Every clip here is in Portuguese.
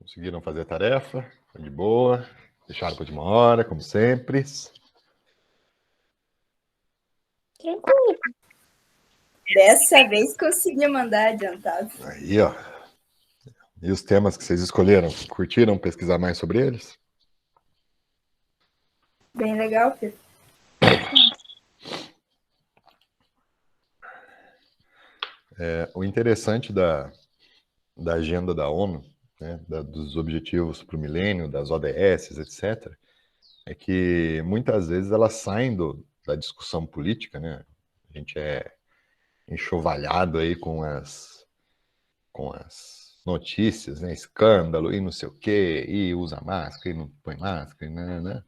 Conseguiram fazer a tarefa? Foi de boa? Deixaram para de uma hora, como sempre? Tranquilo. Dessa vez consegui mandar adiantado. Aí, ó. E os temas que vocês escolheram? Curtiram pesquisar mais sobre eles? Bem legal, Pedro. O interessante da agenda da ONU, né, dos Objetivos para o Milênio, das ODS, etc., é que muitas vezes elas saem da discussão política, né? A gente é enxovalhado aí com as notícias, né? Escândalo e não sei o quê, e usa máscara e não põe máscara, né?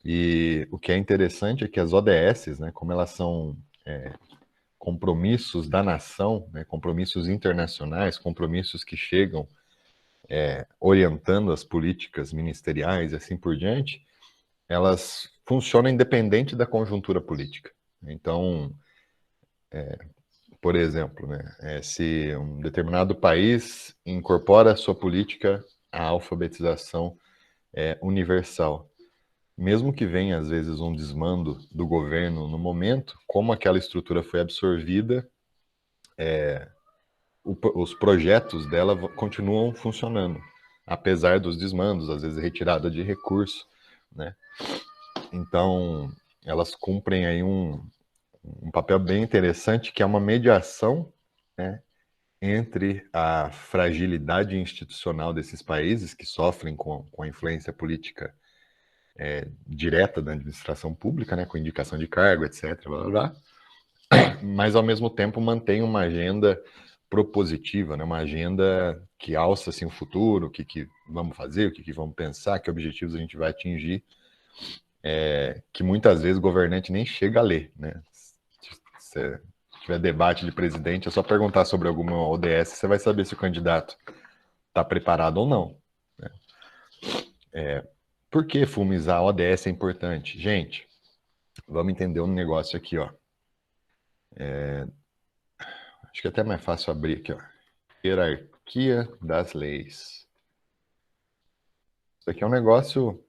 E o que é interessante é que as ODS, né, como elas são compromissos da nação, né, compromissos internacionais, compromissos que chegam orientando as políticas ministeriais e assim por diante, elas funcionam independente da conjuntura política. Então, por exemplo, né, se um determinado país incorpora a sua política à alfabetização universal, mesmo que venha às vezes um desmando do governo no momento, como aquela estrutura foi absorvida, os projetos dela continuam funcionando, apesar dos desmandos, às vezes retirada de recurso, né? Então, elas cumprem aí um papel bem interessante, que é uma mediação, né, entre a fragilidade institucional desses países que sofrem com a influência política direta da administração pública, né, com indicação de cargo, etc., blá, blá, blá, mas ao mesmo tempo mantém uma agenda propositiva, né, uma agenda que alça assim, o futuro, o que vamos fazer, o que vamos pensar, que objetivos a gente vai atingir, que muitas vezes o governante nem chega a ler. Né? Se tiver debate de presidente, é só perguntar sobre alguma ODS, você vai saber se o candidato está preparado ou não. Né? Por que fumizar a ODS é importante? Gente, vamos entender um negócio aqui, ó. Acho que é até mais fácil abrir aqui, ó. Hierarquia das leis. Isso aqui é um negócio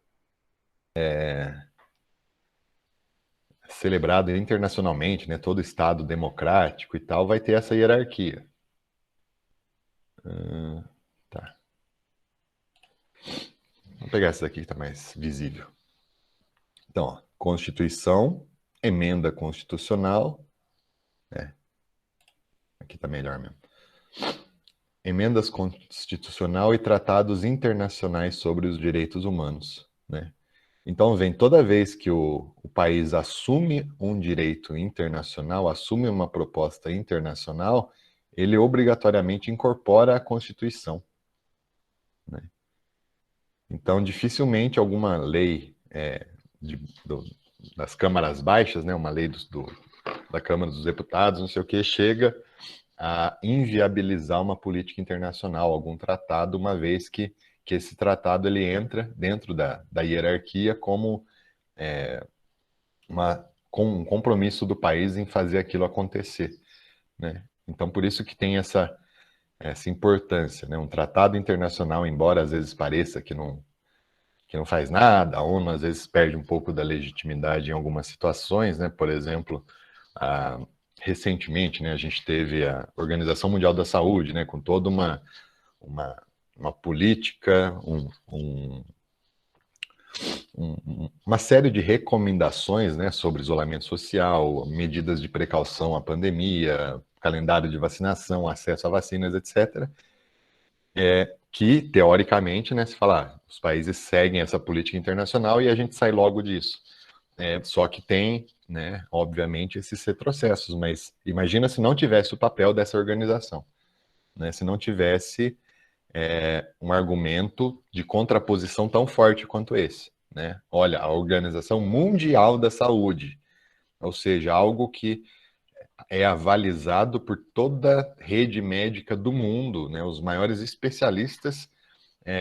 celebrado internacionalmente, né? Todo Estado democrático e tal vai ter essa hierarquia. Tá. Vou pegar essa daqui que está mais visível. Então, ó, Constituição, emenda constitucional. Aqui está melhor mesmo. Emendas constitucional e tratados internacionais sobre os direitos humanos, né? Então, vem toda vez que o país assume um direito internacional, assume uma proposta internacional, ele obrigatoriamente incorpora a Constituição. Né? Então, dificilmente alguma lei das câmaras baixas, né, uma lei da Câmara dos Deputados, não sei o que, chega a inviabilizar uma política internacional, algum tratado, uma vez que esse tratado ele entra dentro da hierarquia como com um compromisso do país em fazer aquilo acontecer. Né? Então, por isso que tem essa importância. Né? Um tratado internacional, embora às vezes pareça que não faz nada, a ONU às vezes perde um pouco da legitimidade em algumas situações, né? Por exemplo, recentemente, né, a gente teve a Organização Mundial da Saúde, né, com toda uma política, uma série de recomendações, né, sobre isolamento social, medidas de precaução à pandemia, calendário de vacinação, acesso a vacinas, etc., que, teoricamente, né, se falar, os países seguem essa política internacional e a gente sai logo disso. Só que tem, né, obviamente, esses retrocessos, mas imagina se não tivesse o papel dessa organização, né, se não tivesse um argumento de contraposição tão forte quanto esse. Né? Olha, a Organização Mundial da Saúde, ou seja, algo que é avalizado por toda a rede médica do mundo, né? Os maiores especialistas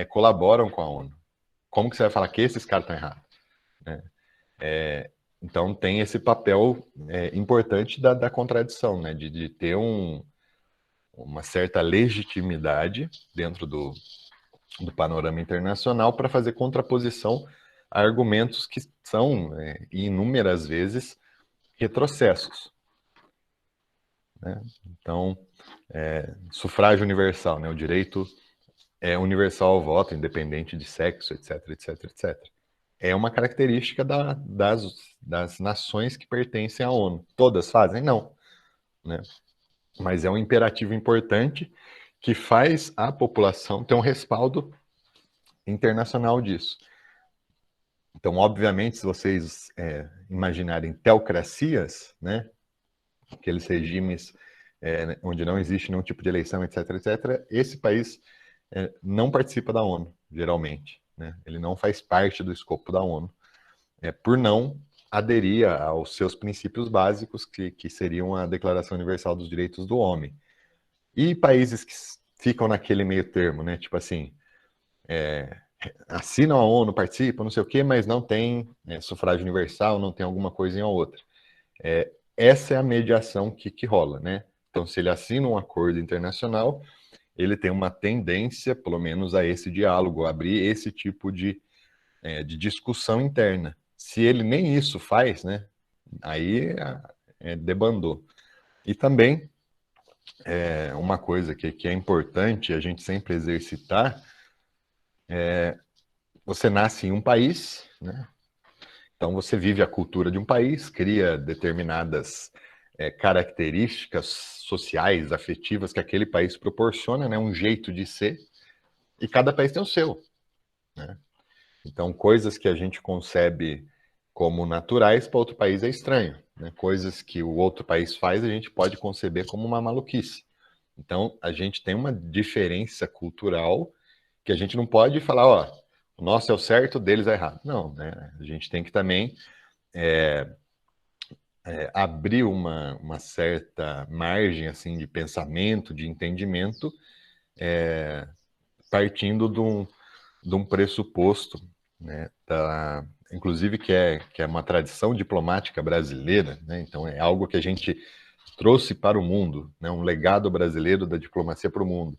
colaboram com a ONU. Como que você vai falar que esses caras estão errados? Né? Então tem esse papel importante da contradição, né? De ter uma certa legitimidade dentro do panorama internacional para fazer contraposição a argumentos que são, inúmeras vezes, retrocessos, né? Então, sufrágio universal, né? O direito é universal ao voto, independente de sexo, etc, etc, etc. É uma característica das nações que pertencem à ONU. Todas fazem? Não, né? Mas é um imperativo importante que faz a população ter um respaldo internacional disso. Então, obviamente, se vocês imaginarem teocracias, né, aqueles regimes onde não existe nenhum tipo de eleição, etc., etc., esse país não participa da ONU, geralmente, né? Ele não faz parte do escopo da ONU, por não aderir aos seus princípios básicos, que seriam a Declaração Universal dos Direitos do Homem. E países que ficam naquele meio termo, né? Tipo assim, assinam a ONU, participam, não sei o quê, mas não tem sufrágio universal, não tem alguma coisinha ou outra. Essa é a mediação que rola, né? Então, se ele assina um acordo internacional, ele tem uma tendência, pelo menos, a esse diálogo, a abrir esse tipo de discussão interna. Se ele nem isso faz, né? Aí debandou. E também, uma coisa que é importante a gente sempre exercitar, você nasce em um país, né? Então você vive a cultura de um país, cria determinadas características sociais, afetivas que aquele país proporciona, né? Um jeito de ser, e cada país tem o seu, né? Então coisas que a gente concebe como naturais para outro país é estranho, né? Coisas que o outro país faz a gente pode conceber como uma maluquice. Então a gente tem uma diferença cultural que a gente não pode falar, ó, o nosso é o certo, o deles é errado. Não, né? A gente tem que também abrir uma certa margem assim de pensamento, de entendimento, partindo de um pressuposto, né, inclusive que é uma tradição diplomática brasileira, né? Então é algo que a gente trouxe para o mundo, né, um legado brasileiro da diplomacia para o mundo,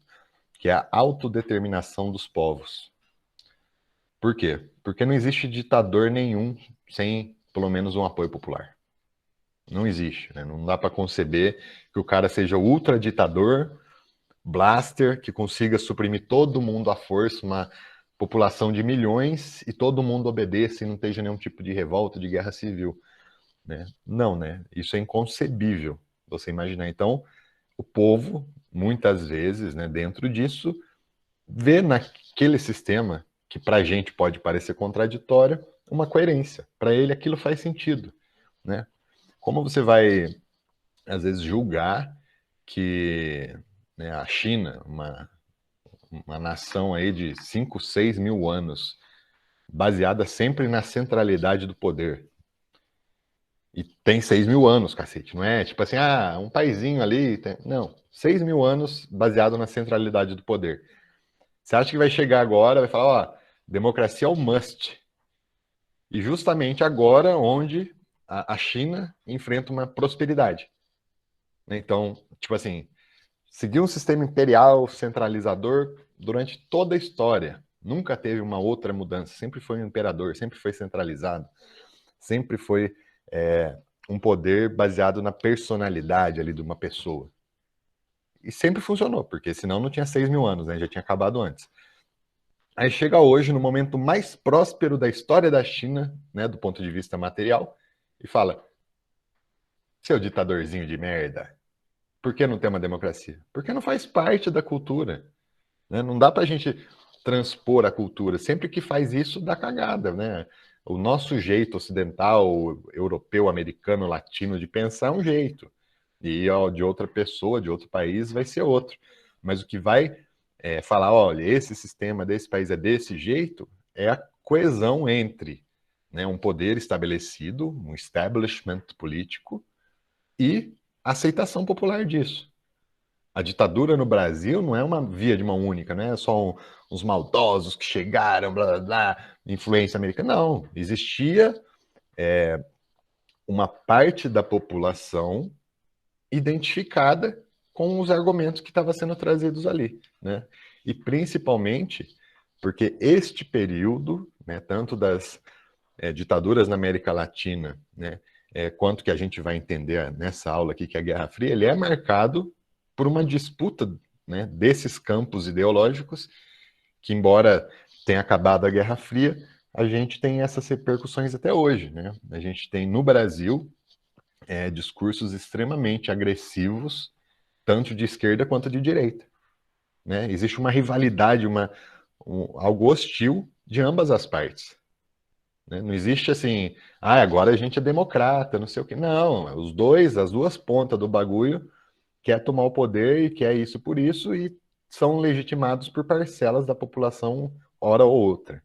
que é a autodeterminação dos povos. Por quê? Porque não existe ditador nenhum sem, pelo menos, um apoio popular. Não existe, né? Não dá para conceber que o cara seja ultra ditador, blaster, que consiga suprimir todo mundo à força, uma população de milhões, e todo mundo obedeça e não esteja nenhum tipo de revolta, de guerra civil, né? Não, né? Isso é inconcebível, você imaginar. Então, o povo, muitas vezes, né, dentro disso, vê naquele sistema, que para a gente pode parecer contraditório, uma coerência. Para ele aquilo faz sentido, né? Como você vai, às vezes, julgar que, né, a China, uma nação aí de 5, 6 mil anos, baseada sempre na centralidade do poder, e tem 6 mil anos, cacete, não é tipo assim, um paizinho ali, não, 6 mil anos baseado na centralidade do poder. Você acha que vai chegar agora, vai falar, ó, democracia é o must. E justamente agora onde a China enfrenta uma prosperidade, né? Então, tipo assim, seguir um sistema imperial centralizador durante toda a história. Nunca teve uma outra mudança. Sempre foi um imperador, sempre foi centralizado, sempre foi um poder baseado na personalidade ali de uma pessoa. E sempre funcionou, porque senão não tinha 6 mil anos, né? Já tinha acabado antes. Aí chega hoje, no momento mais próspero da história da China, né, do ponto de vista material, e fala: seu ditadorzinho de merda, por que não tem uma democracia? Porque não faz parte da cultura, né? Não dá para a gente transpor a cultura. Sempre que faz isso, dá cagada, né? O nosso jeito ocidental, europeu, americano, latino de pensar é um jeito. E de outra pessoa, de outro país, vai ser outro. Mas o que vai falar, olha, esse sistema desse país é desse jeito, é a coesão entre, né, um poder estabelecido, um establishment político, e a aceitação popular disso. A ditadura no Brasil não é uma via de mão única, não é só uns maldosos que chegaram, blá, blá, blá, influência americana. Não, existia uma parte da população identificada com os argumentos que estavam sendo trazidos ali, né? E principalmente Porque este período, né, tanto das ditaduras na América Latina, né, quanto que a gente vai entender nessa aula aqui, que é a Guerra Fria, ele é marcado por uma disputa, né, desses campos ideológicos, que embora tenha acabado a Guerra Fria, a gente tem essas repercussões até hoje, né? A gente tem no Brasil discursos extremamente agressivos, tanto de esquerda quanto de direita, né? Existe uma rivalidade, algo hostil de ambas as partes. Né? Não existe assim, agora a gente é democrata, não sei o quê. Não, as duas pontas do bagulho quer tomar o poder e quer isso por isso e são legitimados por parcelas da população, hora ou outra.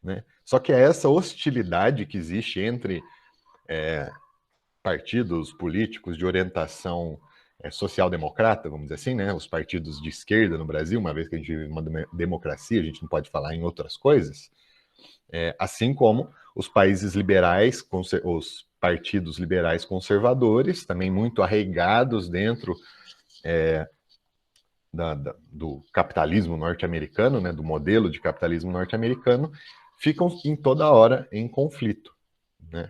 Né? Só que é essa hostilidade que existe entre partidos políticos de orientação social-democrata, vamos dizer assim, né? Os partidos de esquerda no Brasil, uma vez que a gente vive uma democracia, a gente não pode falar em outras coisas, assim como os países liberais, os partidos liberais conservadores, também muito arraigados dentro do capitalismo norte-americano, né, do modelo de capitalismo norte-americano, ficam em toda hora em conflito. Né?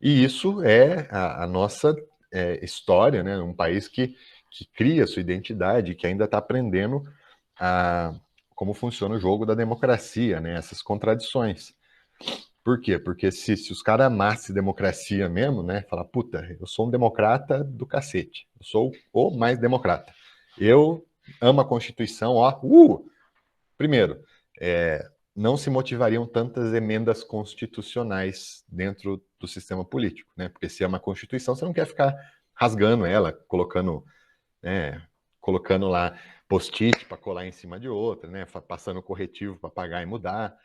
E isso é a nossa história, né? Um país que cria sua identidade, que ainda está aprendendo como funciona o jogo da democracia, né? Essas contradições. Por quê? Porque se os caras amassem democracia mesmo, né? Falar, puta, eu sou um democrata do cacete. Eu sou o mais democrata. Eu amo a Constituição, ó. Primeiro, não se motivariam tantas emendas constitucionais dentro do sistema político, né? Porque se é uma Constituição, você não quer ficar rasgando ela, colocando lá post-it para colar em cima de outra, né? Passando corretivo para apagar e mudar.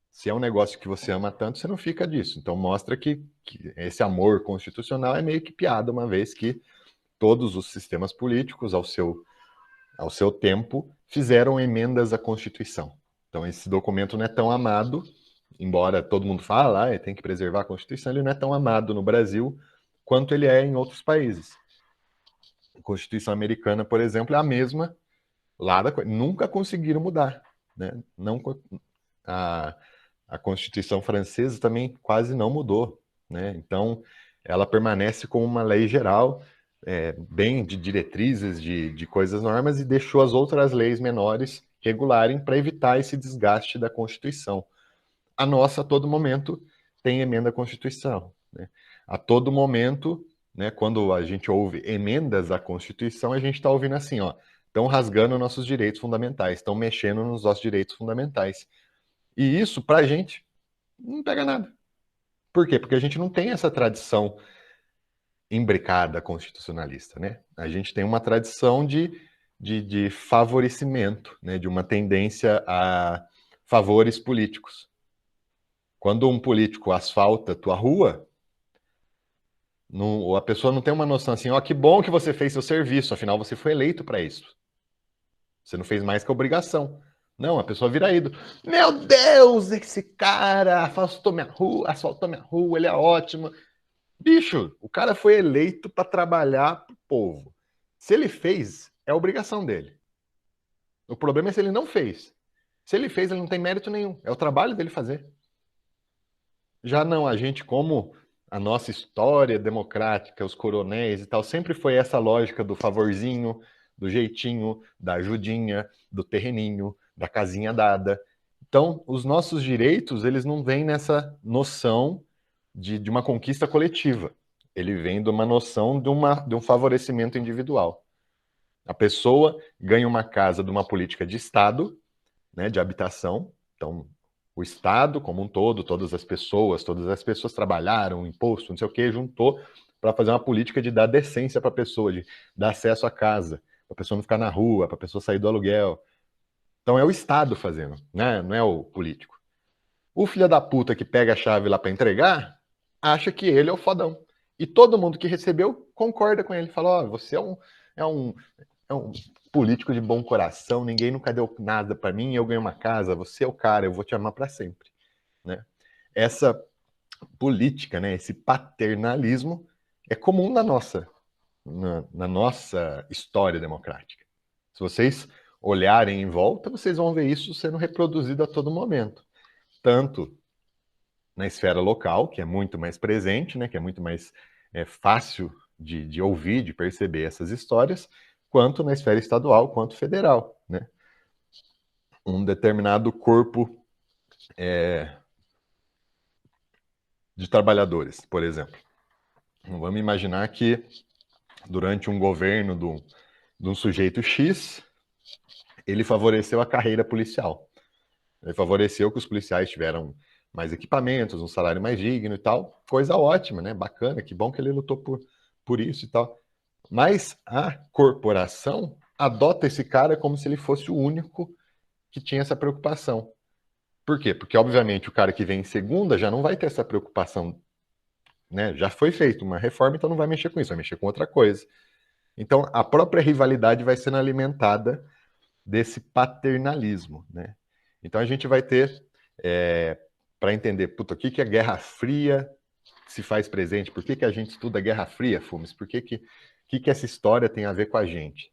Se é um negócio que você ama tanto, você não fica disso. Então mostra que esse amor constitucional é meio que piada, uma vez que todos os sistemas políticos, ao seu tempo, fizeram emendas à Constituição. Então esse documento não é tão amado, embora todo mundo fale, tem que preservar a Constituição, ele não é tão amado no Brasil quanto ele é em outros países. A Constituição americana, por exemplo, é a mesma lá nunca conseguiram mudar. Né? Não, a Constituição francesa também quase não mudou. Né? Então, ela permanece como uma lei geral, bem de diretrizes, de coisas normas, e deixou as outras leis menores regularem para evitar esse desgaste da Constituição. A nossa, a todo momento, tem emenda à Constituição. Né? A todo momento, né, quando a gente ouve emendas à Constituição, a gente está ouvindo assim, ó, estão rasgando nossos direitos fundamentais, estão mexendo nos nossos direitos fundamentais. E isso, para a gente, não pega nada. Por quê? Porque a gente não tem essa tradição imbricada constitucionalista, né? A gente tem uma tradição de favorecimento, né? De uma tendência a favores políticos. Quando um político asfalta tua rua, a pessoa não tem uma noção assim, ó, que bom que você fez seu serviço, afinal você foi eleito para isso. Você não fez mais que obrigação. Não, a pessoa vira ídolo. Meu Deus, esse cara asfaltou minha rua, ele é ótimo. Bicho, o cara foi eleito para trabalhar pro povo. Se ele fez, é obrigação dele. O problema é se ele não fez. Se ele fez, ele não tem mérito nenhum. É o trabalho dele fazer. Já não, a gente, como a nossa história democrática, os coronéis e tal, sempre foi essa lógica do favorzinho, do jeitinho, da ajudinha, do terreninho, da casinha dada. Então, os nossos direitos, eles não vêm nessa noção de uma conquista coletiva. Ele vem de uma noção de um favorecimento individual. A pessoa ganha uma casa de uma política de Estado, né, de habitação. Então, o Estado como um todo, todas as pessoas trabalharam, imposto, não sei o que, juntou para fazer uma política de dar decência para a pessoa, de dar acesso à casa, para a pessoa não ficar na rua, para a pessoa sair do aluguel. Então é o Estado fazendo, né? Não é o político. O filho da puta que pega a chave lá para entregar, acha que ele é o fodão. E todo mundo que recebeu concorda com ele. Fala, ó, você é um, é um político de bom coração, ninguém nunca deu nada para mim, eu ganhei uma casa, você é o cara, eu vou te amar para sempre. Né? Essa política, né, esse paternalismo é comum na nossa história democrática. Se vocês olharem em volta, vocês vão ver isso sendo reproduzido a todo momento. Tanto na esfera local, que é muito mais presente, né, que é muito mais fácil de ouvir, de perceber essas histórias, quanto na esfera estadual, quanto federal, né? Um determinado corpo de trabalhadores, por exemplo. Vamos imaginar que durante um governo de um sujeito X, ele favoreceu a carreira policial. Ele favoreceu que os policiais tiveram mais equipamentos, um salário mais digno e tal. Coisa ótima, né? Bacana, que bom que ele lutou por isso e tal. Mas a corporação adota esse cara como se ele fosse o único que tinha essa preocupação. Por quê? Porque, obviamente, o cara que vem em segunda já não vai ter essa preocupação, né? Já foi feita uma reforma, então não vai mexer com isso, vai mexer com outra coisa. Então, a própria rivalidade vai sendo alimentada desse paternalismo, né? Então, a gente vai ter, para entender, puta, o que a Guerra Fria se faz presente, por que a gente estuda a Guerra Fria, Fumes? Por que essa história tem a ver com a gente?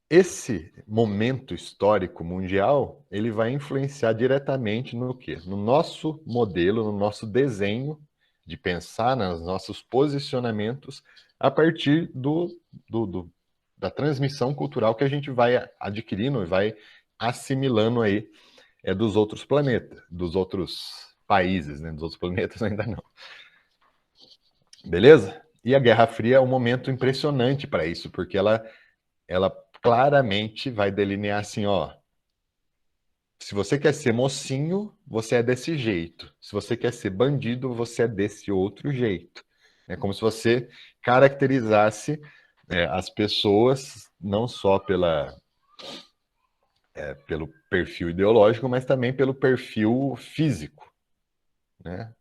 Esse momento histórico mundial, ele vai influenciar diretamente no quê? No nosso modelo, no nosso desenho de pensar, nos nossos posicionamentos a partir da transmissão cultural que a gente vai adquirindo e vai assimilando aí dos outros planetas, dos outros países, né? Dos outros planetas ainda não. Beleza? E a Guerra Fria é um momento impressionante para isso, porque ela claramente vai delinear assim, ó, se você quer ser mocinho, você é desse jeito. Se você quer ser bandido, você é desse outro jeito. É como se você caracterizasse as pessoas não só pelo perfil ideológico, mas também pelo perfil físico, né?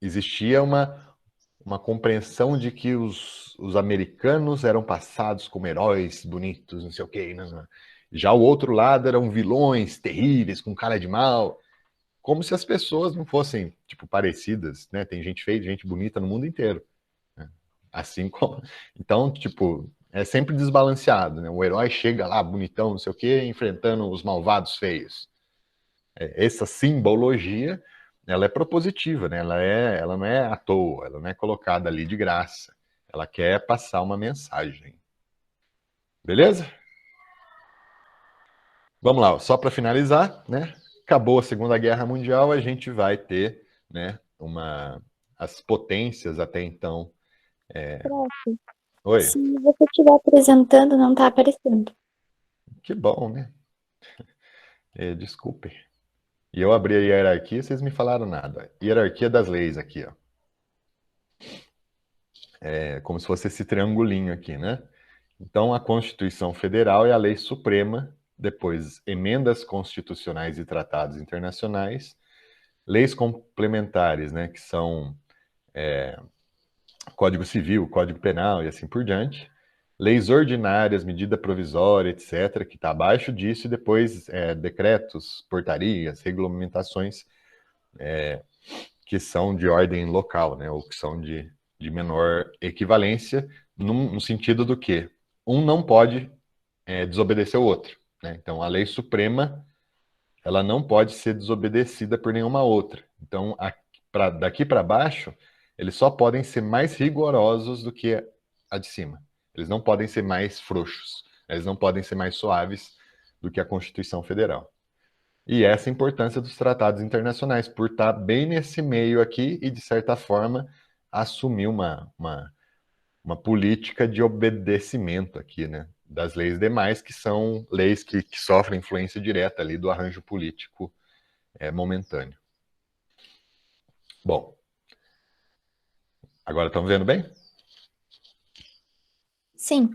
Existia uma compreensão de que os americanos eram passados como heróis bonitos, não sei o quê. Não. Já o outro lado eram vilões terríveis, com cara de mal. Como se as pessoas não fossem, tipo, parecidas, né? Tem gente feia e gente bonita no mundo inteiro. Né? Assim como... Então, tipo, é sempre desbalanceado, né? O herói chega lá, bonitão, não sei o quê, enfrentando os malvados feios. Essa simbologia, ela é propositiva, né? Ela não é à toa, ela não é colocada ali de graça. Ela quer passar uma mensagem. Beleza? Vamos lá, só para finalizar, né? Acabou a Segunda Guerra Mundial, a gente vai ter, né, as potências até então. Prof, Oi, se você estiver apresentando, não está aparecendo. que bom, né? Desculpe. E eu abri a hierarquia, vocês me falaram nada. Hierarquia das leis aqui, ó. É como se fosse esse triangulinho aqui, né? Então, a Constituição Federal é a lei suprema, depois emendas constitucionais e tratados internacionais, leis complementares, né, que são Código Civil, Código Penal e assim por diante, leis ordinárias, medida provisória, etc., que está abaixo disso, e depois decretos, portarias, regulamentações que são de ordem local, né, ou que são de menor equivalência, no sentido do que um não pode desobedecer o outro. Né? Então, a lei suprema ela não pode ser desobedecida por nenhuma outra. Então, daqui para baixo, eles só podem ser mais rigorosos do que a de cima. Eles não podem ser mais frouxos. Eles não podem ser mais suaves do que a Constituição Federal. E essa é a importância dos tratados internacionais, por estar bem nesse meio aqui e, de certa forma, assumir uma política de obedecimento aqui, né, das leis demais, que são leis que sofrem influência direta ali do arranjo político momentâneo. Bom, agora estão vendo bem? Sim.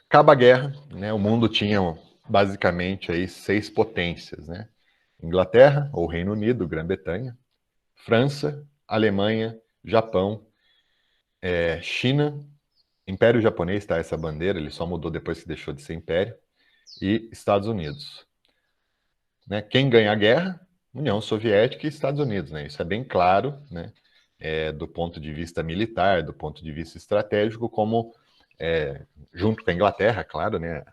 Acaba a guerra, né, o mundo tinha basicamente aí 6 potências, né? Inglaterra, ou Reino Unido, Grã-Bretanha, França, Alemanha, Japão, China, Império Japonês, tá? Essa bandeira, ele só mudou depois que deixou de ser império, e Estados Unidos. Né? Quem ganha a guerra? União Soviética e Estados Unidos. Né? Isso é bem claro, né? Do ponto de vista militar, do ponto de vista estratégico, como junto com a Inglaterra, claro, né,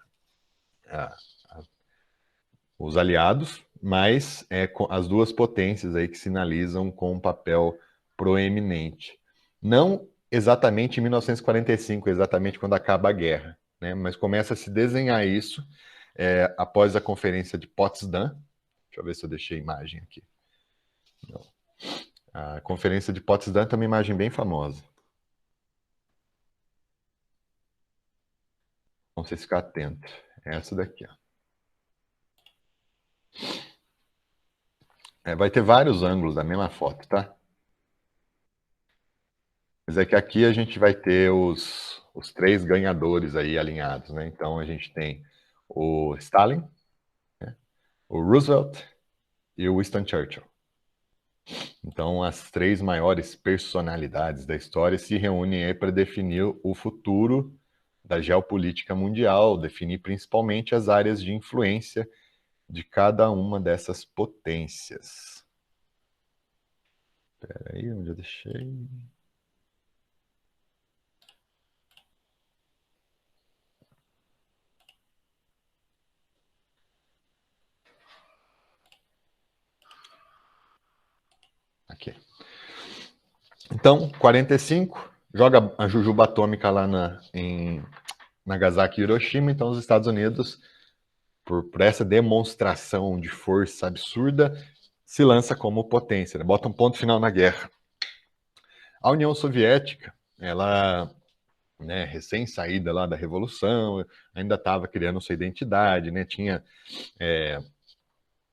os aliados, mas as duas potências aí que sinalizam com um papel proeminente. Não exatamente em 1945, exatamente quando acaba a guerra, né, mas começa a se desenhar isso após a Conferência de Potsdam. Deixa eu ver se eu deixei a imagem aqui. Não. A Conferência de Potsdam tem uma imagem bem famosa. Vamos vocês ficar atentos. É essa daqui, ó. Vai ter vários ângulos da mesma foto, tá? Mas é que aqui a gente vai ter os três ganhadores aí alinhados, né? Então a gente tem o Stalin, né? O Roosevelt e o Winston Churchill. Então as três maiores personalidades da história se reúnem aí para definir o futuro da geopolítica mundial, definir principalmente as áreas de influência de cada uma dessas potências. Espera aí, onde eu deixei? Aqui. Então, 45, joga a jujuba atômica lá em Nagasaki e Hiroshima. Então, os Estados Unidos, por essa demonstração de força absurda, se lança como potência, né? Bota um ponto final na guerra. A União Soviética, ela, né, recém-saída lá da Revolução, ainda estava criando sua identidade, né? Tinha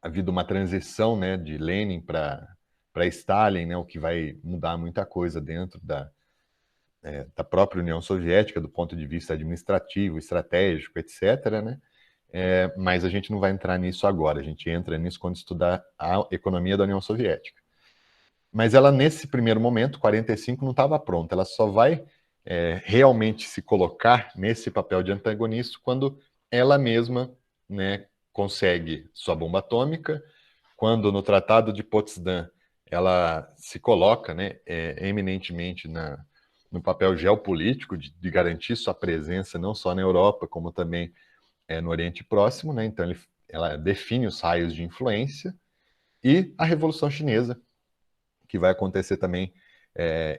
havido uma transição, né, de Lenin para Stalin, né, o que vai mudar muita coisa dentro da própria União Soviética, do ponto de vista administrativo, estratégico, etc., né? Mas a gente não vai entrar nisso agora, a gente entra nisso quando estudar a economia da União Soviética. Mas ela, nesse primeiro momento, 45, não estava pronta, ela só vai realmente se colocar nesse papel de antagonista quando ela mesma, né, consegue sua bomba atômica, quando no Tratado de Potsdam ela se coloca, né, eminentemente no papel geopolítico de garantir sua presença não só na Europa, como também no Oriente Próximo, né? Então ela define os raios de influência, e a Revolução Chinesa, que vai acontecer também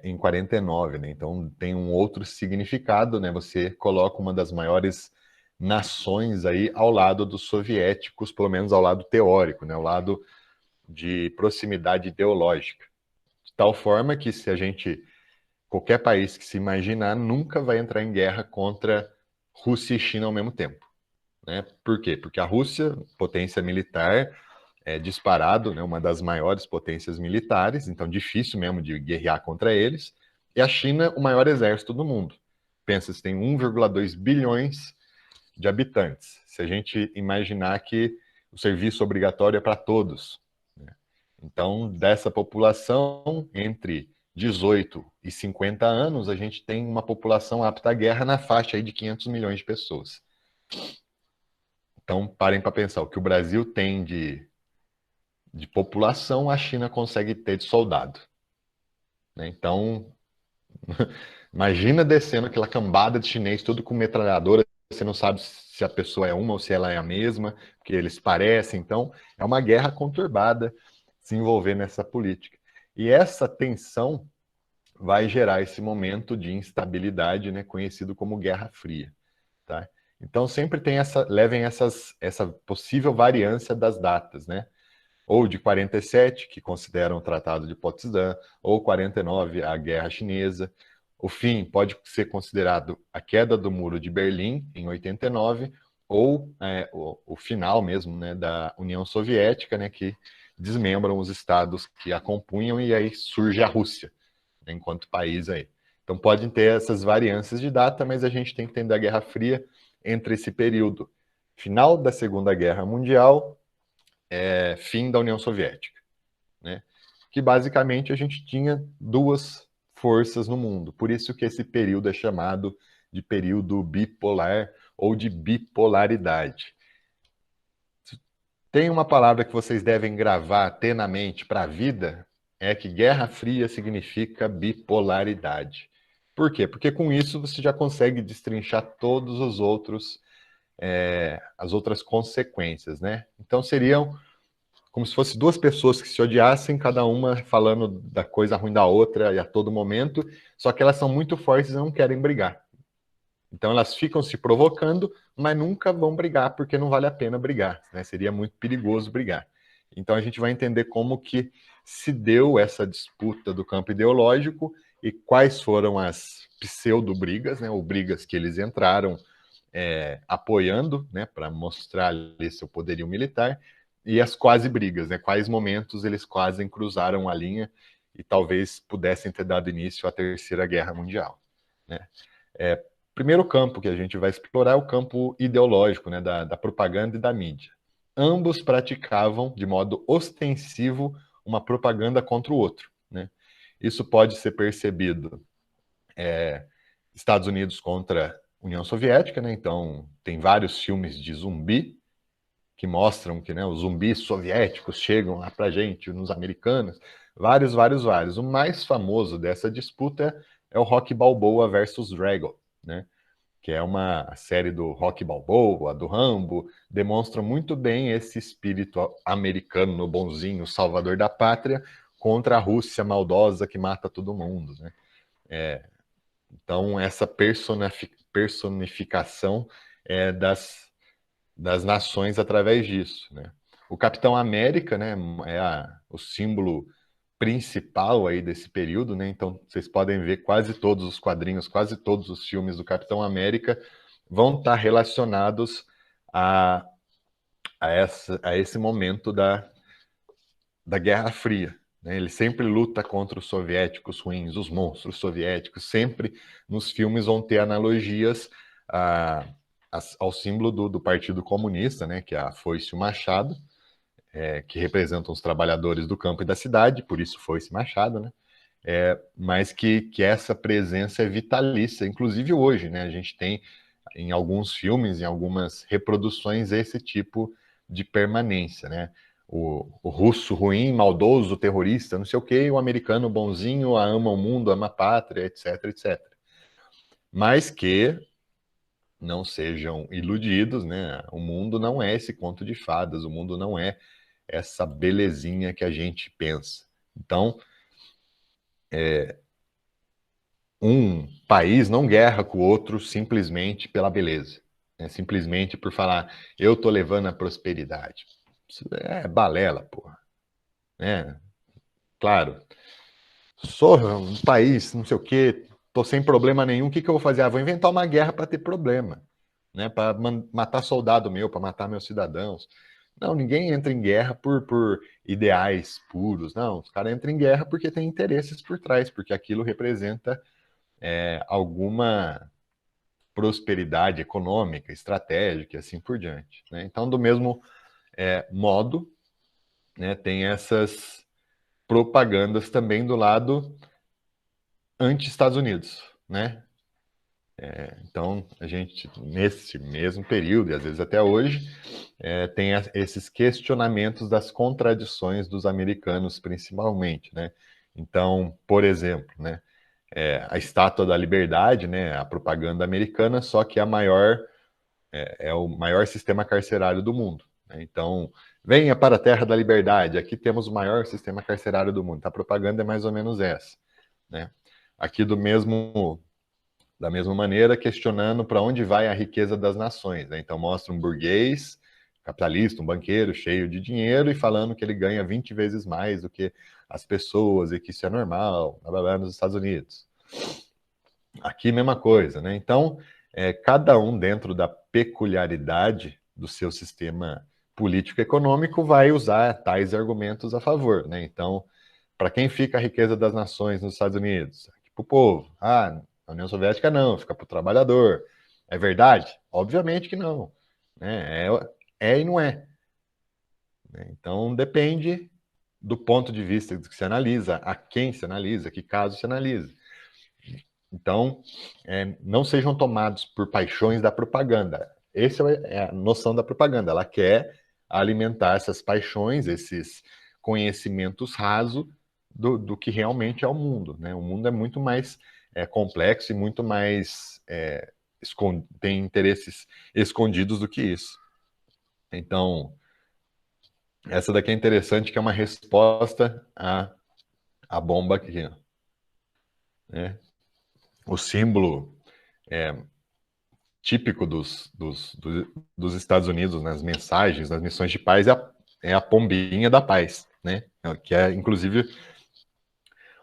em 49, né? Então tem um outro significado, né? Você coloca uma das maiores nações aí ao lado dos soviéticos, pelo menos ao lado teórico, né? Ao lado de proximidade ideológica. De tal forma que se a gente, qualquer país que se imaginar, nunca vai entrar em guerra contra Rússia e China ao mesmo tempo, né? Por quê? Porque a Rússia, potência militar, é disparado, né, uma das maiores potências militares, então difícil mesmo de guerrear contra eles, e a China, o maior exército do mundo. Pensa, se tem 1,2 bilhões de habitantes. Se a gente imaginar que o serviço obrigatório é para todos, né? Então, dessa população, entre 18 e 50 anos, a gente tem uma população apta à guerra na faixa aí de 500 milhões de pessoas. Então, parem para pensar, o que o Brasil tem de população, a China consegue ter de soldado, né? Então, imagina descendo aquela cambada de chinês, tudo com metralhadora, você não sabe se a pessoa é uma ou se ela é a mesma, porque eles parecem. Então, é uma guerra conturbada se envolver nessa política. E essa tensão vai gerar esse momento de instabilidade, né, conhecido como Guerra Fria, tá? Então, sempre tem levem essa possível variância das datas, né? Ou de 47, que consideram o Tratado de Potsdam, ou 49, a Guerra Chinesa. O fim pode ser considerado a queda do Muro de Berlim, em 89, ou o final mesmo, né, da União Soviética, né, que desmembram os estados que a compunham, e aí surge a Rússia, né, enquanto país aí. Então podem ter essas variâncias de data, mas a gente tem que entender a Guerra Fria entre esse período final da Segunda Guerra Mundial, fim da União Soviética, né? Que basicamente a gente tinha duas forças no mundo. Por isso que esse período é chamado de período bipolar ou de bipolaridade. Tem uma palavra que vocês devem gravar, ter na mente para a vida, é que Guerra Fria significa bipolaridade. Por quê? Porque com isso você já consegue destrinchar todos os outros, as outras consequências, né? Então seriam como se fossem duas pessoas que se odiassem, cada uma falando da coisa ruim da outra e a todo momento, só que elas são muito fortes e não querem brigar. Então elas ficam se provocando, mas nunca vão brigar, porque não vale a pena brigar, né? Seria muito perigoso brigar. Então a gente vai entender como que se deu essa disputa do campo ideológico e quais foram as pseudo-brigas, né? Ou brigas que eles entraram apoiando, né? Para mostrar ali seu poderio militar, e as quase brigas, né? Quais momentos eles quase cruzaram a linha e talvez pudessem ter dado início à Terceira Guerra Mundial, né? Primeiro campo que a gente vai explorar é o campo ideológico, né, da propaganda e da mídia. Ambos praticavam, de modo ostensivo, uma propaganda contra o outro, né? Isso pode ser percebido Estados Unidos contra União Soviética, né? Então, tem vários filmes de zumbi que mostram que, né, os zumbis soviéticos chegam lá pra gente, nos americanos. Vários. O mais famoso dessa disputa é o Rocky Balboa versus Drago, né? Que é uma série do Rocky Balboa, do Rambo, demonstra muito bem esse espírito americano, bonzinho, salvador da pátria, contra a Rússia maldosa que mata todo mundo, né? Então, essa personificação das nações através disso, né? O Capitão América, né, o símbolo principal aí desse período, né? Então, vocês podem ver quase todos os quadrinhos, quase todos os filmes do Capitão América vão estar relacionados a esse momento da Guerra Fria, né? Ele sempre luta contra os soviéticos ruins, os monstros soviéticos. Sempre nos filmes vão ter analogias ao símbolo do Partido Comunista, né? Que é a foice e o machado, que representam os trabalhadores do campo e da cidade, por isso foice e machado, né? Mas que essa presença é vitalícia, inclusive hoje, né? A gente tem em alguns filmes, em algumas reproduções, esse tipo de permanência, né? O russo ruim, maldoso, terrorista, não sei o quê, o americano bonzinho, ama o mundo, ama a pátria, etc, etc. Mas que não sejam iludidos, né? O mundo não é esse conto de fadas, o mundo não é essa belezinha que a gente pensa. Então, um país não guerra com o outro simplesmente pela beleza, né? Simplesmente por falar, eu tô levando a prosperidade. Isso é balela, porra. Né? Claro, sou um país, não sei o quê, tô sem problema nenhum, o que eu vou fazer? Vou inventar uma guerra para ter problema, né? Para matar soldado meu, para matar meus cidadãos. Não, ninguém entra em guerra por ideais puros, não. Os caras entram em guerra porque tem interesses por trás, porque aquilo representa alguma prosperidade econômica, estratégica e assim por diante, né? Então, do mesmo modo, né, tem essas propagandas também do lado anti-Estados Unidos, né? Então, a gente, nesse mesmo período, e às vezes até hoje, tem esses questionamentos das contradições dos americanos, principalmente, né? Então, por exemplo, né, a Estátua da Liberdade, né, a propaganda americana, só que é o maior sistema carcerário do mundo, né? Então, venha para a Terra da Liberdade, aqui temos o maior sistema carcerário do mundo. A propaganda é mais ou menos essa, né? Aqui da mesma maneira, questionando para onde vai a riqueza das nações, né? Então, mostra um burguês, capitalista, um banqueiro cheio de dinheiro e falando que ele ganha 20 vezes mais do que as pessoas e que isso é normal, blá, blá, blá, nos Estados Unidos. Aqui, mesma coisa, né? Então, cada um dentro da peculiaridade do seu sistema político-econômico vai usar tais argumentos a favor, né? Então, para quem fica a riqueza das nações nos Estados Unidos? Para o povo. Ah, na União Soviética não, fica para o trabalhador. É verdade? Obviamente que não, né? E não é, né? Então, depende do ponto de vista que se analisa, a quem se analisa, que caso se analisa. Então, não sejam tomados por paixões da propaganda. Essa é a noção da propaganda. Ela quer alimentar essas paixões, esses conhecimentos rasos do que realmente é o mundo, né? O mundo é muito mais complexo e muito mais tem interesses escondidos do que isso. Então, essa daqui é interessante, que é uma resposta à bomba aqui, ó, né? O símbolo típico dos Estados Unidos nas mensagens, nas missões de paz, é a pombinha da paz, né? Que é, inclusive,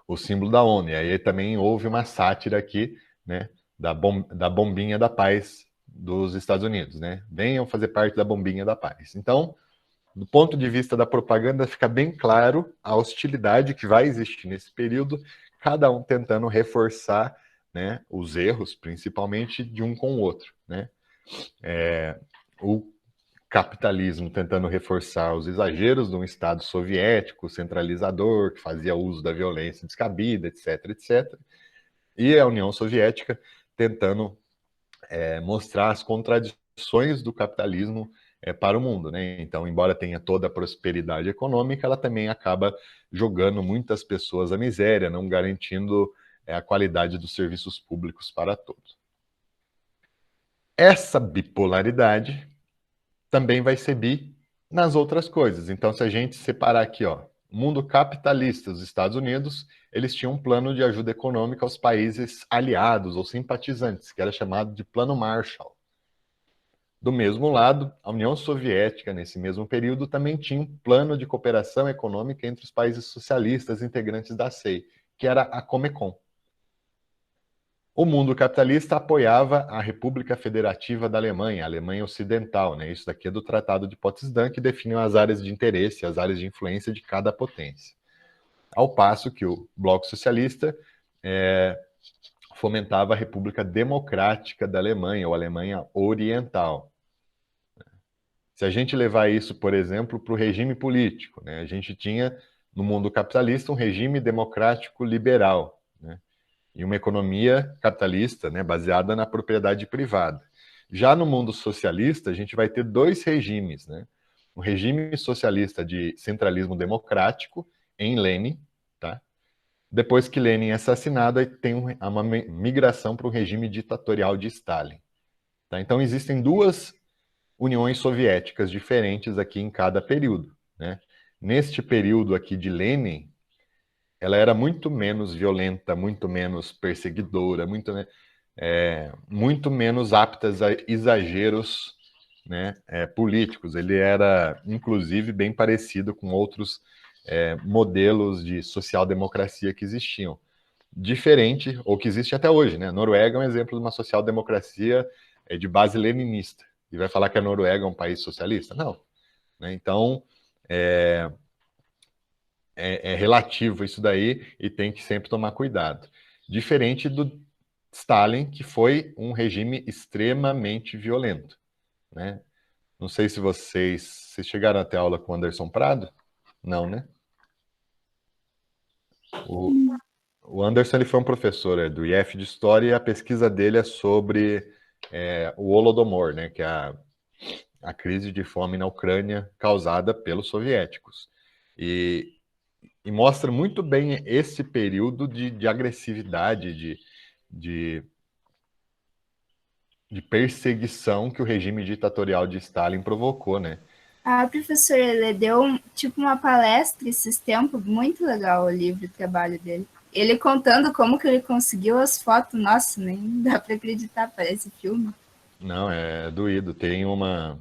o símbolo da ONU. E aí também houve uma sátira aqui, né, da bombinha da paz dos Estados Unidos, né? Venham fazer parte da bombinha da paz. Então, do ponto de vista da propaganda, fica bem claro a hostilidade que vai existir nesse período, cada um tentando reforçar, né, os erros, principalmente de um com o outro, né? O capitalismo tentando reforçar os exageros de um Estado soviético, centralizador, que fazia uso da violência descabida, etc., etc. E a União Soviética tentando mostrar as contradições do capitalismo para o mundo, né? Então, embora tenha toda a prosperidade econômica, ela também acaba jogando muitas pessoas à miséria, não garantindo a qualidade dos serviços públicos para todos. Essa bipolaridade também vai ser bi nas outras coisas. Então, se a gente separar aqui, ó, mundo capitalista, os Estados Unidos, eles tinham um plano de ajuda econômica aos países aliados ou simpatizantes, que era chamado de Plano Marshall. Do mesmo lado, a União Soviética, nesse mesmo período, também tinha um plano de cooperação econômica entre os países socialistas integrantes da CEI, que era a Comecon. O mundo capitalista apoiava a República Federativa da Alemanha, a Alemanha Ocidental, né? Isso daqui é do Tratado de Potsdam, que define as áreas de interesse, as áreas de influência de cada potência. Ao passo que o Bloco Socialista fomentava a República Democrática da Alemanha, ou Alemanha Oriental. Se a gente levar isso, por exemplo, para o regime político, né? A gente tinha, no mundo capitalista, um regime democrático liberal, né? E uma economia capitalista, né, baseada na propriedade privada. Já no mundo socialista, a gente vai ter dois regimes, né? Um regime socialista de centralismo democrático, em Lenin, tá? Depois que Lenin é assassinado, aí tem uma migração para o regime ditatorial de Stalin. Tá? Então, existem duas uniões soviéticas diferentes aqui em cada período, né? Neste período aqui de Lenin, ela era muito menos violenta, muito menos perseguidora, muito menos apta a exageros, né, políticos. Ele era, inclusive, bem parecido com outros modelos de social-democracia que existiam. Diferente, ou que existe até hoje, né? A Noruega é um exemplo de uma social-democracia de base leninista. E vai falar que a Noruega é um país socialista? Não. Né? Então, é relativo isso daí e tem que sempre tomar cuidado. Diferente do Stalin, que foi um regime extremamente violento, né? Não sei se vocês chegaram até a aula com o Anderson Prado? Não, né? O Anderson, ele foi um professor do IF de História, e a pesquisa dele é sobre o Holodomor, né, que é a crise de fome na Ucrânia causada pelos soviéticos. E mostra muito bem esse período de agressividade, de perseguição que o regime ditatorial de Stalin provocou, né? A professora, ele deu tipo uma palestra esses tempos, muito legal o livro, o trabalho dele. Ele contando como que ele conseguiu as fotos, nossa, nem dá para acreditar, parece filme. Não, é doído. Tem uma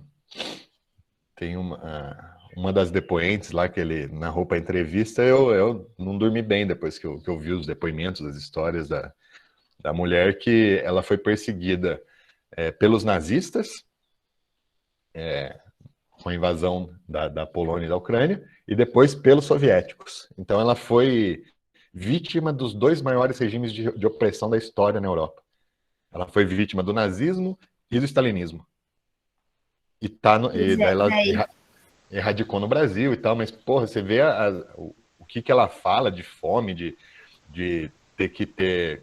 das depoentes lá que ele narrou para a entrevista, eu não dormi bem depois que eu vi os depoimentos, as histórias da mulher, que ela foi perseguida pelos nazistas, com a invasão da Polônia e da Ucrânia, e depois pelos soviéticos. Então ela foi vítima dos dois maiores regimes de opressão da história na Europa. Ela foi vítima do nazismo e do stalinismo. E daí ela erradicou no Brasil e tal, mas, porra, você vê o que ela fala de fome, de ter que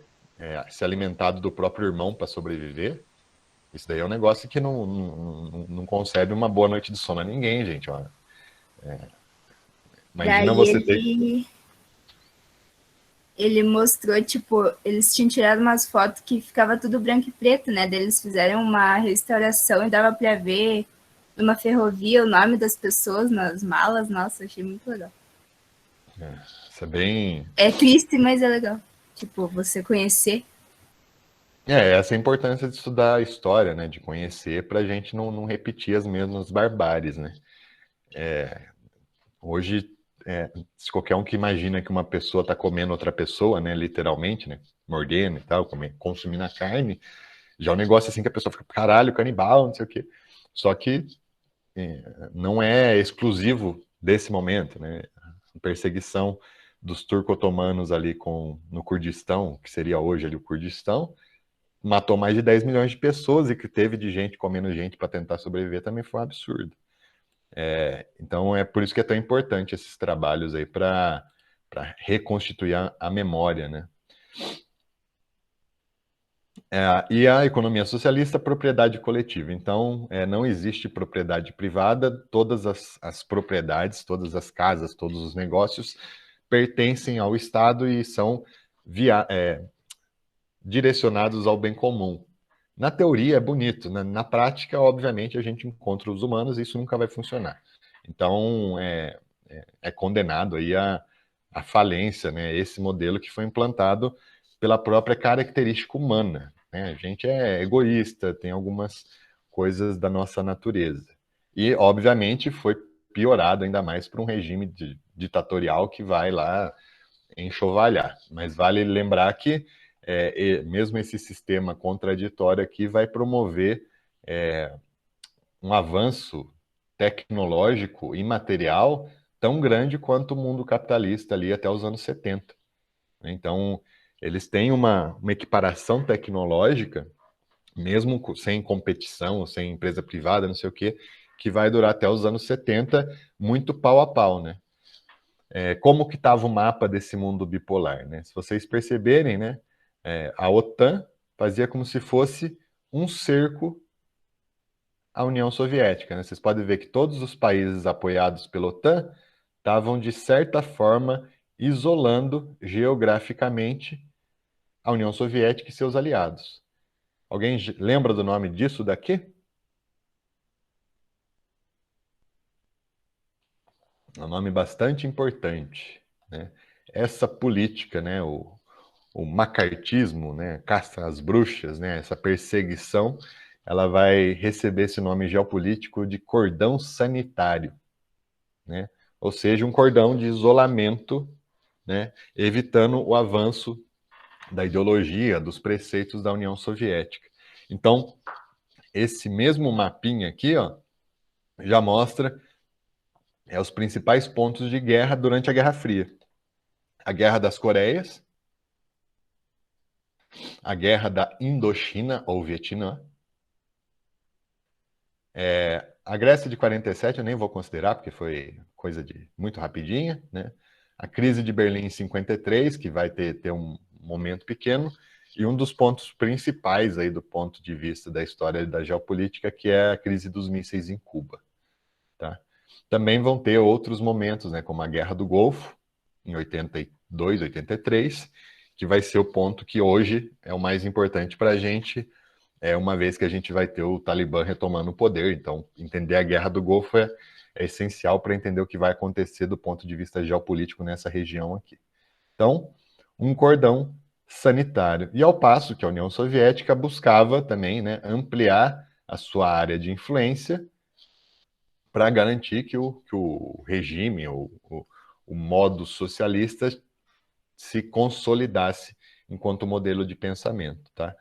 se alimentado do próprio irmão para sobreviver. Isso daí é um negócio que não concebe uma boa noite de sono a ninguém, gente. Ó. Imagina Daí você ter... ele mostrou, tipo, eles tinham tirado umas fotos que ficava tudo branco e preto, né? Daí eles fizeram uma restauração e dava pra ver numa ferrovia o nome das pessoas nas malas. Nossa, achei muito legal. Isso é bem... É triste, mas é legal. Tipo, você conhecer. essa é a importância de estudar a história, né? De conhecer para a gente não repetir as mesmas barbáries, né? Hoje, se qualquer um que imagina que uma pessoa está comendo outra pessoa, né? Literalmente, né? Mordendo e tal, consumindo a carne, já é um negócio assim que a pessoa fica, caralho, canibal, não sei o quê. Só que não é exclusivo desse momento, né? A perseguição dos turco-otomanos ali no Kurdistão, que seria hoje ali o Kurdistão, matou mais de 10 milhões de pessoas e que teve de gente comendo gente para tentar sobreviver também foi um absurdo. Então é por isso que é tão importante esses trabalhos aí para reconstituir a memória, né? E a economia socialista, propriedade coletiva. Então, não existe propriedade privada, todas as propriedades, todas as casas, todos os negócios pertencem ao Estado e são direcionados ao bem comum. Na teoria é bonito, na prática, obviamente, a gente encontra os humanos e isso nunca vai funcionar. Então, é condenado aí a falência, né? Esse modelo que foi implantado pela própria característica humana, né? A gente é egoísta, tem algumas coisas da nossa natureza. E, obviamente, foi piorado ainda mais por um regime ditatorial que vai lá enxovalhar. Mas vale lembrar que mesmo esse sistema contraditório aqui vai promover um avanço tecnológico e material tão grande quanto o mundo capitalista ali até os anos 70. Então, eles têm uma equiparação tecnológica, mesmo sem competição, sem empresa privada, não sei o quê, que vai durar até os anos 70, muito pau a pau, né? Como que estava o mapa desse mundo bipolar, né? Se vocês perceberem, né, a OTAN fazia como se fosse um cerco à União Soviética, né? Vocês podem ver que todos os países apoiados pela OTAN estavam, de certa forma, isolando geograficamente a União Soviética e seus aliados. Alguém lembra do nome disso daqui? É um nome bastante importante, né? Essa política, né, o macartismo, né, caça às bruxas, né, essa perseguição, ela vai receber esse nome geopolítico de cordão sanitário, né? Ou seja, um cordão de isolamento, né, evitando o avanço da ideologia, dos preceitos da União Soviética. Então, esse mesmo mapinha aqui, ó, já mostra os principais pontos de guerra durante a Guerra Fria. A Guerra das Coreias, a Guerra da Indochina ou Vietnã, a Grécia de 47 eu nem vou considerar, porque foi coisa de muito rapidinha, né? A crise de Berlim em 53, que vai ter um momento pequeno, e um dos pontos principais aí do ponto de vista da história da geopolítica, que é a crise dos mísseis em Cuba, tá? Também vão ter outros momentos, né, como a Guerra do Golfo, em 82, 83, que vai ser o ponto que hoje é o mais importante para a gente, uma vez que a gente vai ter o Talibã retomando o poder. Então, entender a Guerra do Golfo é essencial para entender o que vai acontecer do ponto de vista geopolítico nessa região aqui. Então, um cordão sanitário. E ao passo que a União Soviética buscava também, né, ampliar a sua área de influência para garantir que o regime, o modo socialista se consolidasse enquanto modelo de pensamento, tá?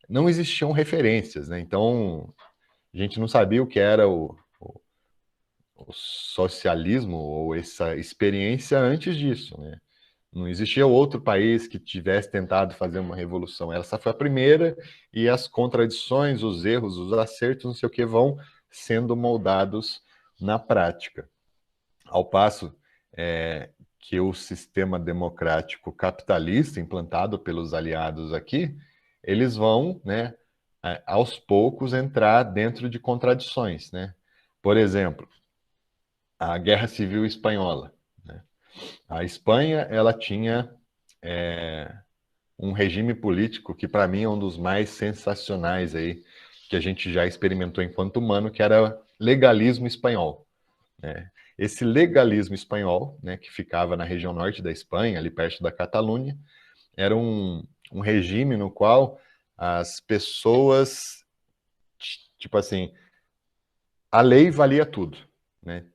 Não existiam referências, né? Então, a gente não sabia o que era o socialismo ou essa experiência antes disso, né? Não existia outro país que tivesse tentado fazer uma revolução. Essa foi a primeira, e as contradições, os erros, os acertos, não sei o que, vão sendo moldados na prática. Ao passo que o sistema democrático capitalista implantado pelos aliados aqui, eles vão, né, aos poucos entrar dentro de contradições, né? Por exemplo, a Guerra Civil Espanhola, né? A Espanha, ela tinha um regime político que para mim é um dos mais sensacionais aí que a gente já experimentou enquanto humano, que era legalismo espanhol, né? Esse legalismo espanhol, né, que ficava na região norte da Espanha, ali perto da Catalunha, era um regime no qual as pessoas, tipo assim, a lei valia tudo, né?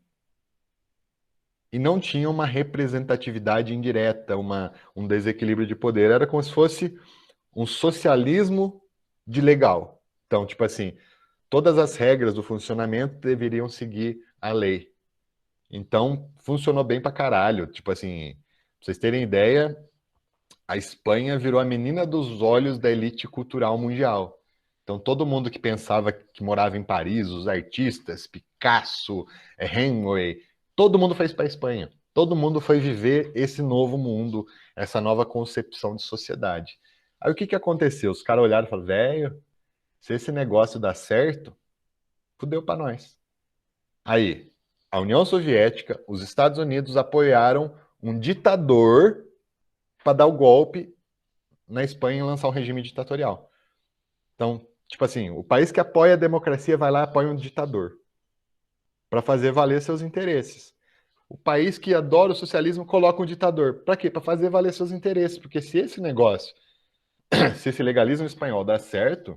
E não tinha uma representatividade indireta, um desequilíbrio de poder. Era como se fosse um socialismo de legal. Então, tipo assim, todas as regras do funcionamento deveriam seguir a lei. Então, funcionou bem pra caralho. Tipo assim, pra vocês terem ideia, a Espanha virou a menina dos olhos da elite cultural mundial. Então, todo mundo que pensava que morava em Paris, os artistas, Picasso, Hemingway, todo mundo foi para a Espanha. Todo mundo foi viver esse novo mundo, essa nova concepção de sociedade. Aí o que aconteceu? Os caras olharam e falaram, velho, se esse negócio dá certo, fudeu para nós. Aí, a União Soviética, os Estados Unidos apoiaram um ditador para dar o golpe na Espanha e lançar um regime ditatorial. Então, tipo assim, o país que apoia a democracia vai lá e apoia um ditador para fazer valer seus interesses. O país que adora o socialismo coloca um ditador. Para quê? Para fazer valer seus interesses. Porque se esse negócio, se esse legalismo espanhol dá certo,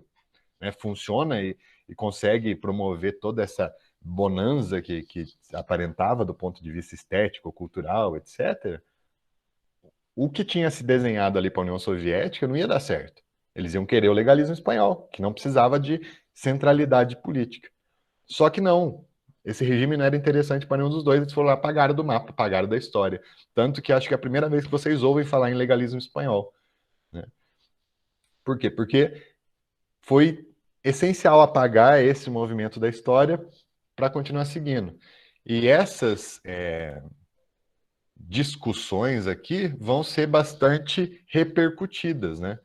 né, funciona e consegue promover toda essa bonança que aparentava do ponto de vista estético, cultural, etc., o que tinha se desenhado ali para a União Soviética não ia dar certo. Eles iam querer o legalismo espanhol, que não precisava de centralidade política. Só que não. Esse regime não era interessante para nenhum dos dois, eles foram lá, apagaram do mapa, apagaram da história. Tanto que acho que é a primeira vez que vocês ouvem falar em legalismo espanhol, né? Por quê? Porque foi essencial apagar esse movimento da história para continuar seguindo. E essas discussões aqui vão ser bastante repercutidas, né?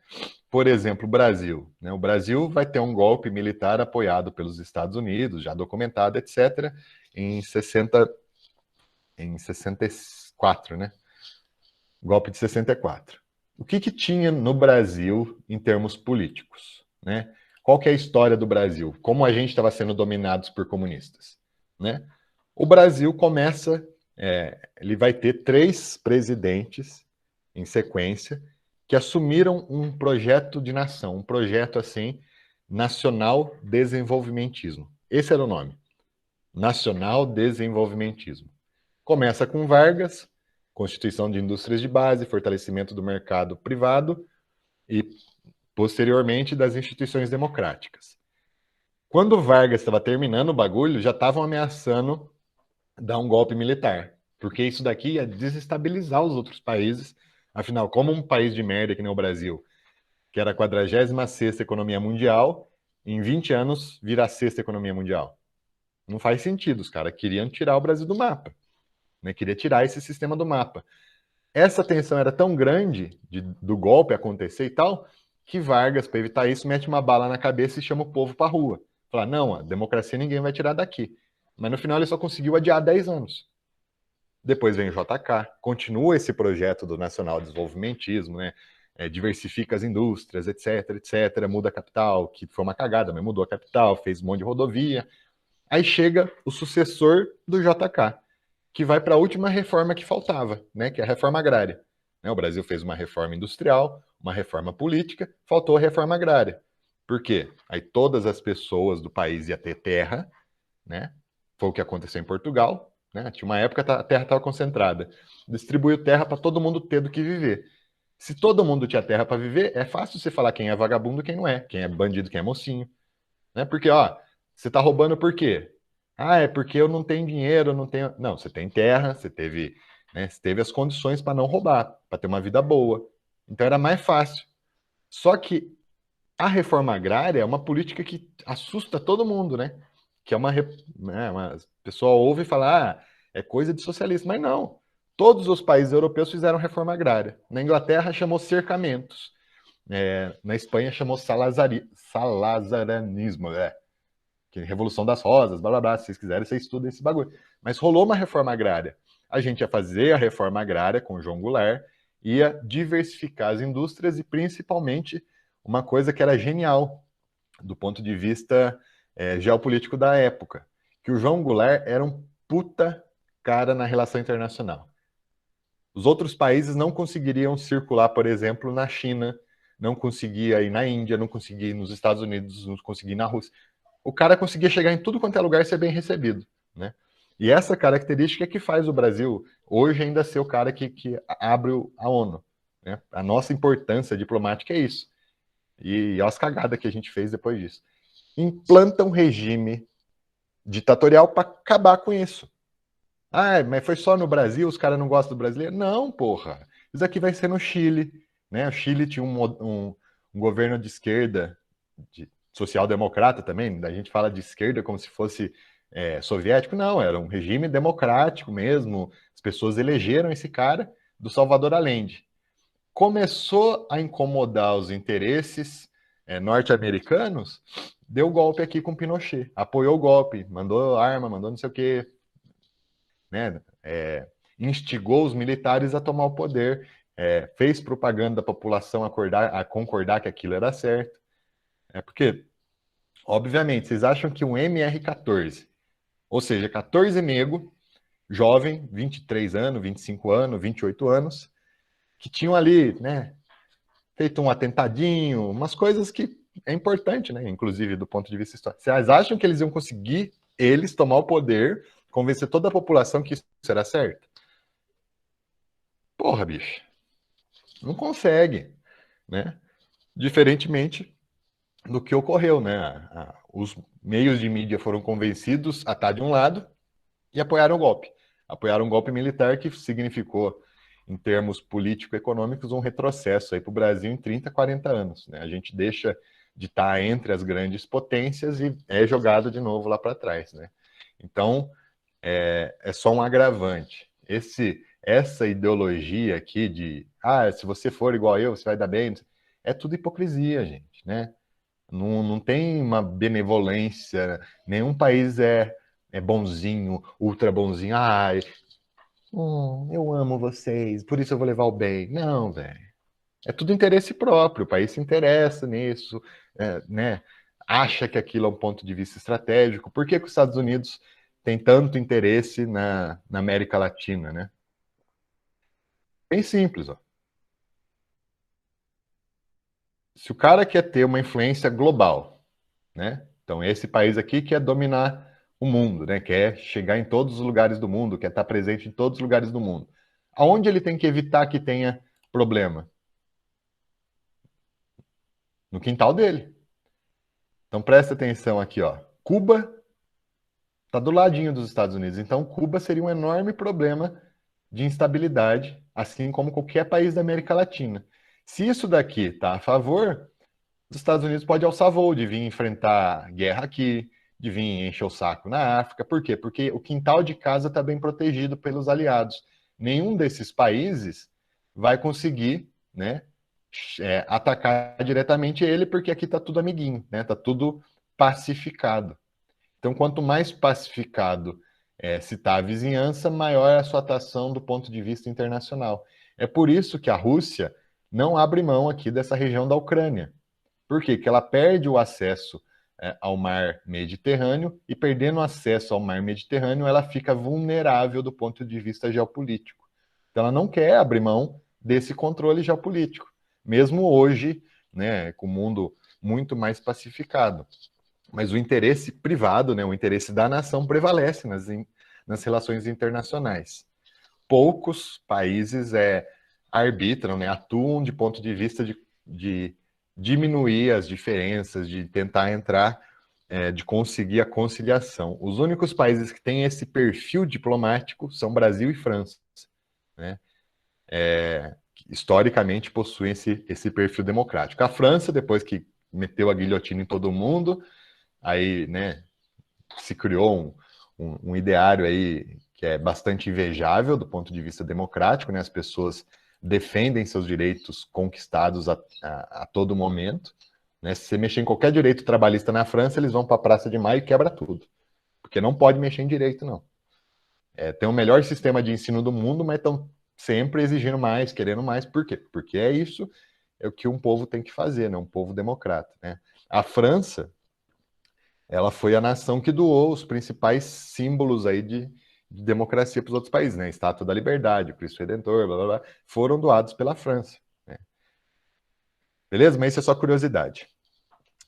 Por exemplo, o Brasil, né? O Brasil vai ter um golpe militar apoiado pelos Estados Unidos, já documentado, etc., em 64, né? Golpe de 64. O que tinha no Brasil em termos políticos, né? Qual que é a história do Brasil? Como a gente estava sendo dominados por comunistas, né? O Brasil começa, ele vai ter 3 presidentes em sequência que assumiram um projeto de nação, um projeto assim, nacional desenvolvimentismo. Esse era o nome, nacional desenvolvimentismo. Começa com Vargas, Constituição de Indústrias de Base, fortalecimento do mercado privado e, posteriormente, das instituições democráticas. Quando Vargas estava terminando o bagulho, já estavam ameaçando dar um golpe militar, porque isso daqui ia desestabilizar os outros países. Afinal, como um país de merda que nem o Brasil, que era a 46ª economia mundial, em 20 anos vira a 6ª economia mundial. Não faz sentido, os caras queriam tirar o Brasil do mapa, né? Queria tirar esse sistema do mapa. Essa tensão era tão grande do golpe acontecer e tal, que Vargas, para evitar isso, mete uma bala na cabeça e chama o povo para a rua. Fala, não, a democracia ninguém vai tirar daqui. Mas no final ele só conseguiu adiar 10 anos. Depois vem o JK, continua esse projeto do nacional desenvolvimentismo, né? Diversifica as indústrias, etc, etc, muda a capital, que foi uma cagada, mas mudou a capital, fez um monte de rodovia. Aí chega o sucessor do JK, que vai para a última reforma que faltava, né? Que é a reforma agrária. Né? O Brasil fez uma reforma industrial, uma reforma política, faltou a reforma agrária. Por quê? Aí todas as pessoas do país iam ter terra, né? Foi o que aconteceu em Portugal, né? Tinha uma época que a terra estava concentrada. Distribuiu terra para todo mundo ter do que viver. Se todo mundo tinha terra para viver, é fácil você falar quem é vagabundo e quem não é, quem é bandido, quem é mocinho. Né? Porque, ó, você está roubando por quê? Ah, é porque eu não tenho dinheiro, eu não tenho... Não, você tem terra, você teve, né, você teve as condições para não roubar, para ter uma vida boa. Então era mais fácil. Só que a reforma agrária é uma política que assusta todo mundo, né? Que é uma pessoa ouve e fala, ah, é coisa de socialista. Mas não. Todos os países europeus fizeram reforma agrária. Na Inglaterra chamou cercamentos. Na Espanha chamou salazaranismo, que é Revolução das Rosas, blá blá blá. Se vocês quiserem, vocês estudam esse bagulho. Mas rolou uma reforma agrária. A gente ia fazer a reforma agrária com João Goulart ia diversificar as indústrias e, principalmente, uma coisa que era genial do ponto de vista geopolítico da época, que o João Goulart era um puta cara na relação internacional. Os outros países não conseguiriam circular, por exemplo, na China, não conseguia ir na Índia, não conseguia ir nos Estados Unidos, não conseguia ir na Rússia. O cara conseguia chegar em tudo quanto é lugar e ser bem recebido, né? E essa característica é que faz o Brasil hoje ainda ser o cara que abre a ONU, né? A nossa importância diplomática é isso. E olha as cagadas que a gente fez depois disso. Implanta um regime ditatorial para acabar com isso. Ah, mas foi só no Brasil, os caras não gostam do brasileiro? Não, porra. Isso aqui vai ser no Chile, né? O Chile tinha um governo de esquerda, de social-democrata também, a gente fala de esquerda como se fosse soviético, não, era um regime democrático mesmo, as pessoas elegeram esse cara do Salvador Allende. Começou a incomodar os interesses norte-americanos, deu golpe aqui com Pinochet, apoiou o golpe, mandou arma, mandou não sei o quê, né? Instigou os militares a tomar o poder, fez propaganda da população a concordar que aquilo era certo. Porque, obviamente, vocês acham que um MR-14, ou seja, 14 nego, jovem, 23 anos, 25 anos, 28 anos, que tinham ali, né, feito um atentadinho, umas coisas que é importante, né, inclusive do ponto de vista histórico. Vocês acham que eles iam conseguir, eles, tomar o poder, convencer toda a população que isso era certo? Porra, bicho. Não consegue, né? Diferentemente do que ocorreu, né? Os meios de mídia foram convencidos a estar de um lado e apoiaram o golpe. Apoiaram um golpe militar que significou, em termos político-econômicos, um retrocesso aí para o Brasil em 30, 40 anos. Né? A gente deixa de estar entre as grandes potências e é jogado de novo lá para trás. Né? Então, é só um agravante. Essa ideologia aqui de, se você for igual eu, você vai dar bem, é tudo hipocrisia, gente, né? Não tem uma benevolência, nenhum país é bonzinho, ultra bonzinho. Eu amo vocês, por isso eu vou levar o bem. Não, velho. É tudo interesse próprio, o país se interessa nisso, né? Acha que aquilo é um ponto de vista estratégico. Por que os Estados Unidos têm tanto interesse na América Latina, né? Bem simples, ó. Se o cara quer ter uma influência global, né? Então, esse país aqui quer dominar o mundo, né? Quer chegar em todos os lugares do mundo, quer estar presente em todos os lugares do mundo. Aonde ele tem que evitar que tenha problema? No quintal dele. Então, presta atenção aqui, ó. Cuba está do ladinho dos Estados Unidos. Então, Cuba seria um enorme problema de instabilidade, assim como qualquer país da América Latina. Se isso daqui está a favor, os Estados Unidos podem alçar voo de vir enfrentar guerra aqui, de vir encher o saco na África. Por quê? Porque o quintal de casa está bem protegido pelos aliados. Nenhum desses países vai conseguir, né, atacar diretamente ele, porque aqui está tudo amiguinho, né? Está tudo pacificado. Então, quanto mais pacificado se está a vizinhança, maior é a sua atuação do ponto de vista internacional. É por isso que a Rússia não abre mão aqui dessa região da Ucrânia. Por quê? Porque ela perde o acesso ao mar Mediterrâneo e, perdendo o acesso ao mar Mediterrâneo, ela fica vulnerável do ponto de vista geopolítico. Então, ela não quer abrir mão desse controle geopolítico, mesmo hoje, né, com o mundo muito mais pacificado. Mas o interesse privado, né, o interesse da nação prevalece nas relações internacionais. Poucos países arbitram, né, atuam de ponto de vista de diminuir as diferenças, de tentar entrar, de conseguir a conciliação. Os únicos países que têm esse perfil diplomático são Brasil e França, né? Historicamente possuem esse perfil democrático. A França, depois que meteu a guilhotina em todo mundo, aí, né, se criou um ideário aí que é bastante invejável do ponto de vista democrático, né? As pessoas defendem seus direitos conquistados a todo momento, né? Se você mexer em qualquer direito trabalhista na França, eles vão para a Praça de Maio e quebra tudo, porque não pode mexer em direito, não. Tem o melhor sistema de ensino do mundo, mas estão sempre exigindo mais, querendo mais. Por quê? Porque é isso, é o que um povo tem que fazer, né? Um povo democrata, né? A França, ela foi a nação que doou os principais símbolos aí de democracia para os outros países, né? A Estátua da Liberdade, o Cristo Redentor, blá, blá, blá, foram doados pela França, né? Beleza? Mas isso é só curiosidade.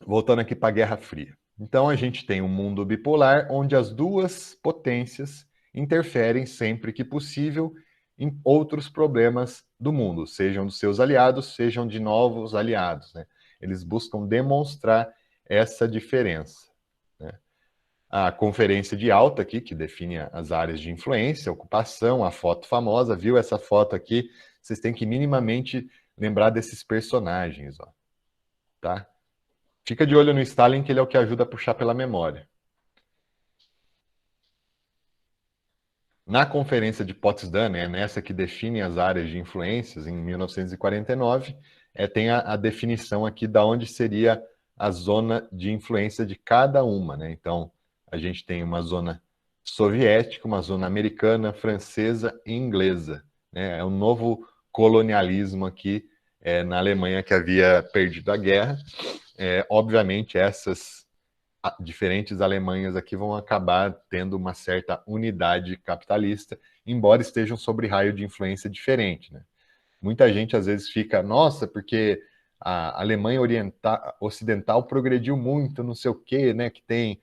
Voltando aqui para a Guerra Fria. Então a gente tem um mundo bipolar onde as duas potências interferem sempre que possível em outros problemas do mundo, sejam dos seus aliados, sejam de novos aliados, né? Eles buscam demonstrar essa diferença, né? A conferência de Alta aqui, que define as áreas de influência, ocupação, a foto famosa, viu essa foto aqui? Vocês têm que minimamente lembrar desses personagens, ó, tá? Fica de olho no Stalin, que ele é o que ajuda a puxar pela memória. Na Conferência de Potsdam, né, nessa que define as áreas de influências, em 1949, tem a definição aqui da onde seria a zona de influência de cada uma, né? Então, a gente tem uma zona soviética, uma zona americana, francesa e inglesa, né? É um novo colonialismo aqui na Alemanha que havia perdido a guerra. Obviamente, essas diferentes Alemanhas aqui vão acabar tendo uma certa unidade capitalista, embora estejam sobre raio de influência diferente, né? Muita gente às vezes fica, nossa, porque a Alemanha ocidental progrediu muito, não sei o quê, né, que tem,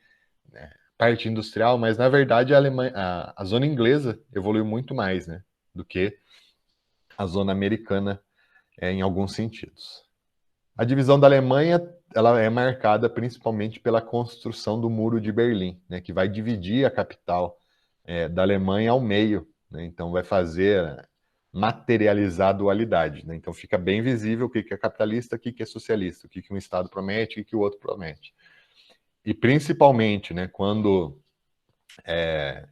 né, parte industrial, mas na verdade a zona inglesa evoluiu muito mais, né, do que a zona americana em alguns sentidos. A divisão da Alemanha, ela é marcada principalmente pela construção do Muro de Berlim, né, que vai dividir a capital da Alemanha ao meio, né, então vai materializar a dualidade, né, então fica bem visível o que é capitalista, o que é socialista, o que um Estado promete, o que o outro promete. E principalmente, né, quando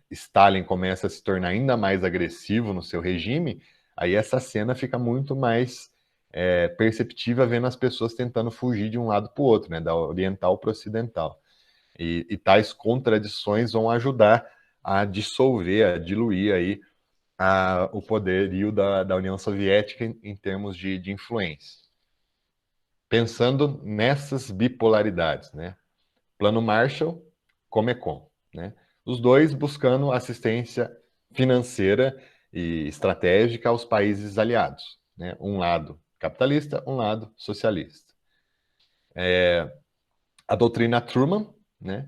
Stalin começa a se tornar ainda mais agressivo no seu regime, aí essa cena fica muito mais perceptível, vendo as pessoas tentando fugir de um lado para o outro, né, da oriental para o ocidental. E tais contradições vão ajudar a dissolver, a diluir aí o poderio da União Soviética em termos de influência. Pensando nessas bipolaridades, né? Plano Marshall, Comecon, né? Os dois buscando assistência financeira e estratégica aos países aliados, né? Um lado capitalista, um lado socialista. A doutrina Truman, né?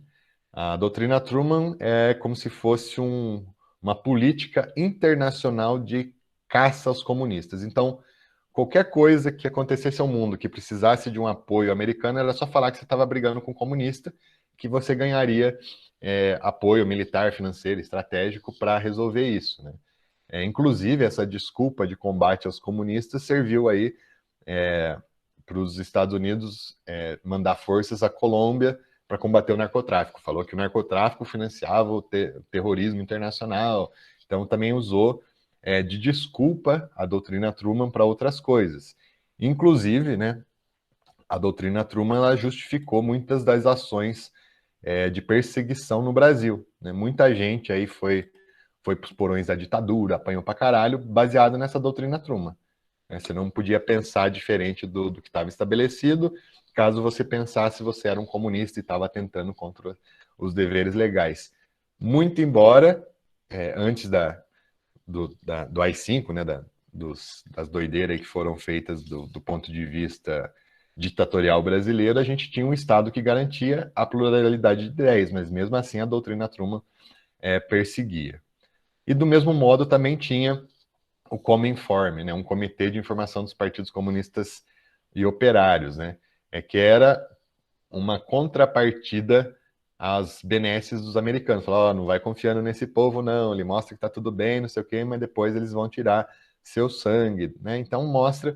A doutrina Truman é como se fosse uma política internacional de caça aos comunistas. Então, qualquer coisa que acontecesse ao mundo que precisasse de um apoio americano, era só falar que você estava brigando com um comunista, que você ganharia apoio militar, financeiro, estratégico para resolver isso, né? Inclusive, essa desculpa de combate aos comunistas serviu aí para os Estados Unidos mandar forças à Colômbia para combater o narcotráfico. Falou que o narcotráfico financiava o terrorismo internacional. Então, também usou de desculpa a doutrina Truman para outras coisas. Inclusive, né, a doutrina Truman ela justificou muitas das ações de perseguição no Brasil, né? Muita gente aí foi para os porões da ditadura, apanhou para caralho, baseado nessa doutrina Truman. Você não podia pensar diferente do que estava estabelecido. Caso você pensasse, você era um comunista e estava tentando contra os deveres legais. Muito embora, antes do AI-5, né, das doideiras que foram feitas do ponto de vista ditatorial brasileiro, a gente tinha um Estado que garantia a pluralidade de ideias, mas mesmo assim a doutrina Truman perseguia. E do mesmo modo também tinha o Cominform, né, um comitê de informação dos partidos comunistas e operários, né, que era uma contrapartida às benesses dos americanos. Falaram, oh, não vai confiando nesse povo, não, ele mostra que está tudo bem, não sei o quê, mas depois eles vão tirar seu sangue, né? Então mostra,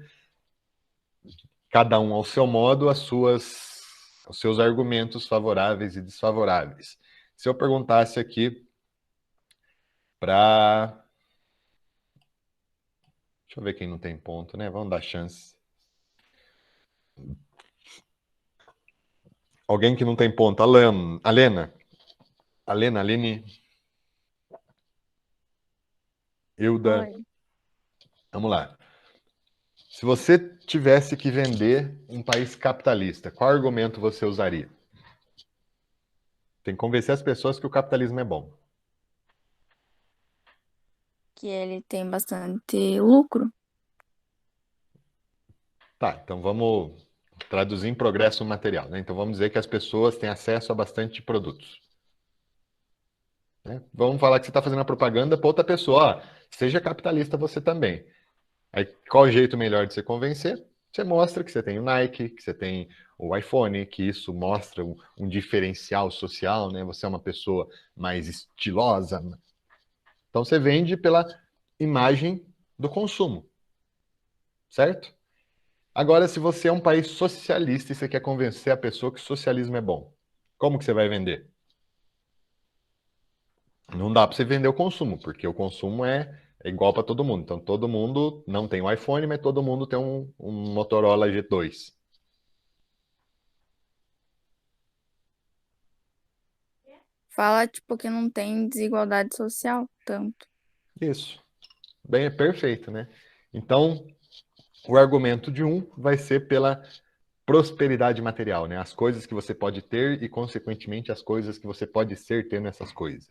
cada um ao seu modo, os seus argumentos favoráveis e desfavoráveis. Se eu perguntasse aqui para... Deixa eu ver quem não tem ponto, né? Vamos dar chance. Alguém que não tem ponto. Alena, Aline, Hilda. Oi. Vamos lá. Se você tivesse que vender um país capitalista, qual argumento você usaria? Tem que convencer as pessoas que o capitalismo é bom. Que ele tem bastante lucro. Tá, então vamos traduzir em progresso material, né? Então vamos dizer que as pessoas têm acesso a bastante produtos, né? Vamos falar que você está fazendo a propaganda para outra pessoa, ó, seja capitalista você também. Aí qual o jeito melhor de você convencer? Você mostra que você tem o Nike, que você tem o iPhone, que isso mostra um diferencial social, né? Você é uma pessoa mais estilosa. Então você vende pela imagem do consumo, certo? Agora, se você é um país socialista e você quer convencer a pessoa que o socialismo é bom, como que você vai vender? Não dá para você vender o consumo, porque o consumo é igual para todo mundo. Então, todo mundo não tem um iPhone, mas todo mundo tem um Motorola G2. Fala, tipo, que não tem desigualdade social, tanto. Isso. Bem, é perfeito, né? Então, o argumento de um vai ser pela prosperidade material, né? As coisas que você pode ter e, consequentemente, as coisas que você pode ser tendo essas coisas,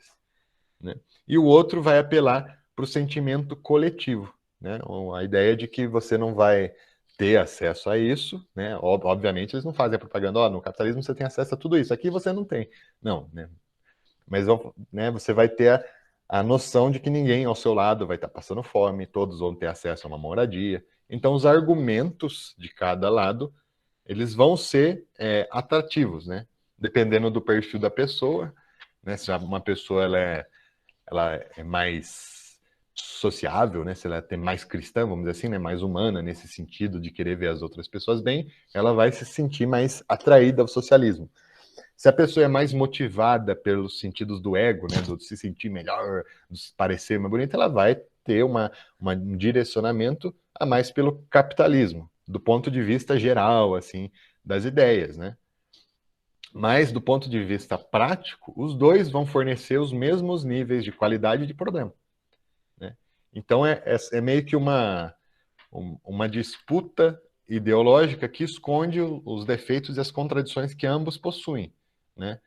né? E o outro vai apelar para o sentimento coletivo, né? A ideia de que você não vai ter acesso a isso, né? Obviamente, eles não fazem a propaganda, ó, no capitalismo você tem acesso a tudo isso, aqui você não tem. Não, né? Mas, né, você vai ter a noção de que ninguém ao seu lado vai estar passando fome, todos vão ter acesso a uma moradia. Então, os argumentos de cada lado, eles vão ser atrativos, né? Dependendo do perfil da pessoa, né? Se uma pessoa ela é mais sociável, né? Se ela é mais cristã, vamos dizer assim, né? Mais humana nesse sentido de querer ver as outras pessoas bem, ela vai se sentir mais atraída ao socialismo. Se a pessoa é mais motivada pelos sentidos do ego, né, do se sentir melhor, do se parecer mais bonita, ela vai ter um direcionamento a mais pelo capitalismo, do ponto de vista geral, assim, das ideias, né? Mas, do ponto de vista prático, os dois vão fornecer os mesmos níveis de qualidade de problema, né? Então, é meio que uma disputa ideológica que esconde os defeitos e as contradições que ambos possuem, né?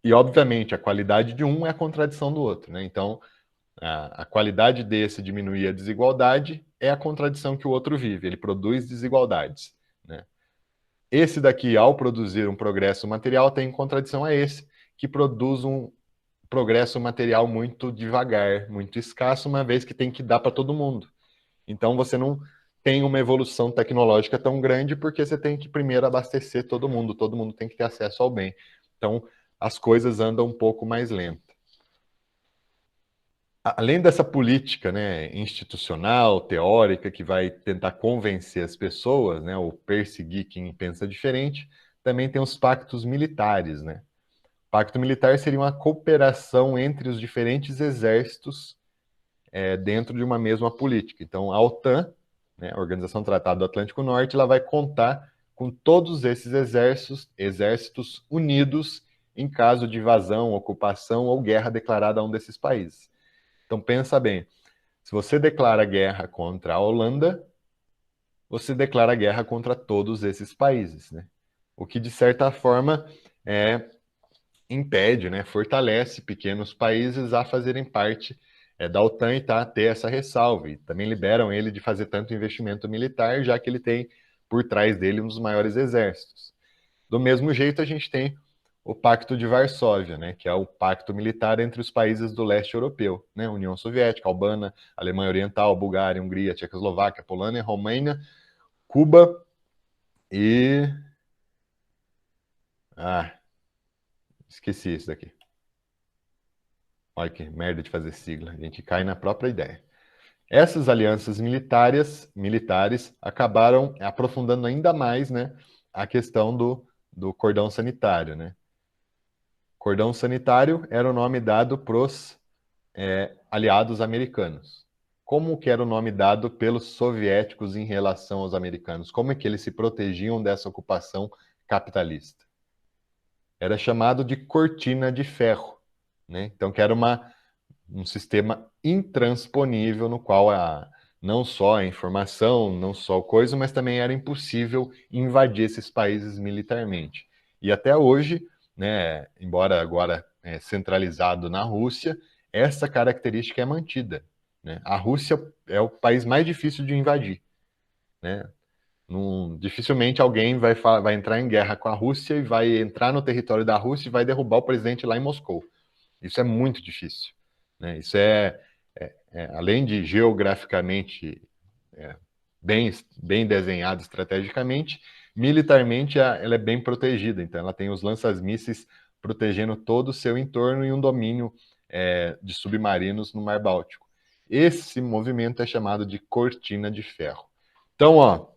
E, obviamente, a qualidade de um é a contradição do outro, né? Então, a qualidade desse diminuir a desigualdade é a contradição que o outro vive, ele produz desigualdades, né? Esse daqui, ao produzir um progresso material, tem contradição a esse, que produz um progresso material muito devagar, muito escasso, uma vez que tem que dar para todo mundo. Então, você não tem uma evolução tecnológica tão grande, porque você tem que primeiro abastecer todo mundo tem que ter acesso ao bem. Então, as coisas andam um pouco mais lento. Além dessa política, né, institucional, teórica, que vai tentar convencer as pessoas, né, ou perseguir quem pensa diferente, também tem os pactos militares, né? Pacto militar seria uma cooperação entre os diferentes exércitos dentro de uma mesma política. Então, a OTAN, né, a Organização do Tratado do Atlântico Norte, ela vai contar com todos esses exércitos unidos em caso de invasão, ocupação ou guerra declarada a um desses países. Então, pensa bem, se você declara guerra contra a Holanda, você declara guerra contra todos esses países, né? O que, de certa forma, impede, né, fortalece pequenos países a fazerem parte da OTAN e ter essa ressalva. E também liberam ele de fazer tanto investimento militar, já que ele tem por trás dele um dos maiores exércitos. Do mesmo jeito, a gente tem o Pacto de Varsóvia, né, que é o pacto militar entre os países do leste europeu, né, União Soviética, Albânia, Alemanha Oriental, Bulgária, Hungria, Tchecoslováquia, Polônia, Romênia, Cuba e... Ah, esqueci isso daqui. Olha que merda de fazer sigla. A gente cai na própria ideia. Essas alianças militares acabaram aprofundando ainda mais, né, a questão do cordão sanitário, né? Cordão sanitário era o nome dado para os aliados americanos. Como que era o nome dado pelos soviéticos em relação aos americanos? Como é que eles se protegiam dessa ocupação capitalista? Era chamado de cortina de ferro, né? Então, que era um sistema intransponível no qual não só a informação, não só o coisa, mas também era impossível invadir esses países militarmente. E até hoje, né, embora agora centralizado na Rússia, essa característica é mantida, né? A Rússia é o país mais difícil de invadir, né? Dificilmente alguém vai entrar em guerra com a Rússia e vai entrar no território da Rússia e vai derrubar o presidente lá em Moscou. Isso é muito difícil, né? Isso além de geograficamente bem desenhado estrategicamente, militarmente ela é bem protegida. Então ela tem os lanças-mísseis protegendo todo o seu entorno e um domínio de submarinos no Mar Báltico. Esse movimento é chamado de cortina de ferro. Então, ó,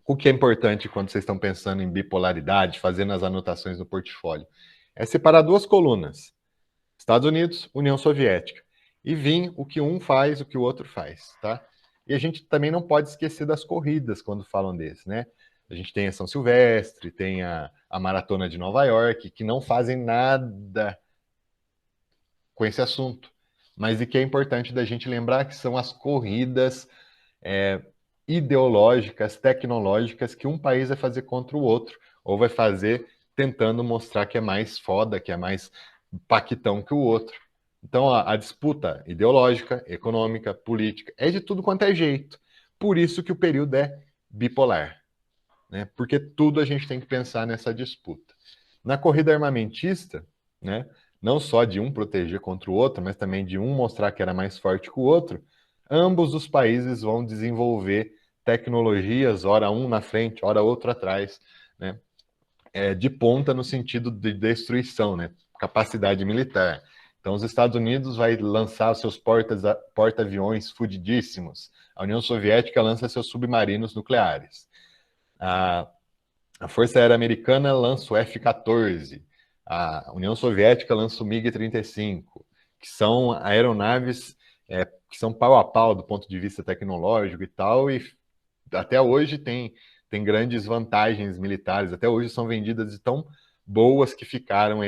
o que é importante quando vocês estão pensando em bipolaridade, fazendo as anotações no portfólio, é separar duas colunas: Estados Unidos, União Soviética, e vir o que um faz, o que o outro faz, tá? E a gente também não pode esquecer das corridas quando falam desse, né? A gente tem a São Silvestre, tem a Maratona de Nova York, que não fazem nada com esse assunto, mas e que é importante da gente lembrar que são as corridas ideológicas, tecnológicas que um país vai fazer contra o outro, ou vai fazer tentando mostrar que é mais foda, que é mais paquitão que o outro. Então a disputa ideológica, econômica, política, é de tudo quanto é jeito. Por isso que o período é bipolar, né? Porque tudo a gente tem que pensar nessa disputa. Na corrida armamentista, né, não só de um proteger contra o outro, mas também de um mostrar que era mais forte que o outro, ambos os países vão desenvolver tecnologias, ora um na frente, ora outro atrás, né? De ponta no sentido de destruição, né? Capacidade militar. Então, os Estados Unidos vai lançar seus porta-aviões fudidíssimos. A União Soviética lança seus submarinos nucleares. A Força Aérea Americana lança o F-14. A União Soviética lança o MiG-35, que são aeronaves que são pau a pau do ponto de vista tecnológico e tal, e até hoje tem grandes vantagens militares, até hoje são vendidas de tão boas que ficaram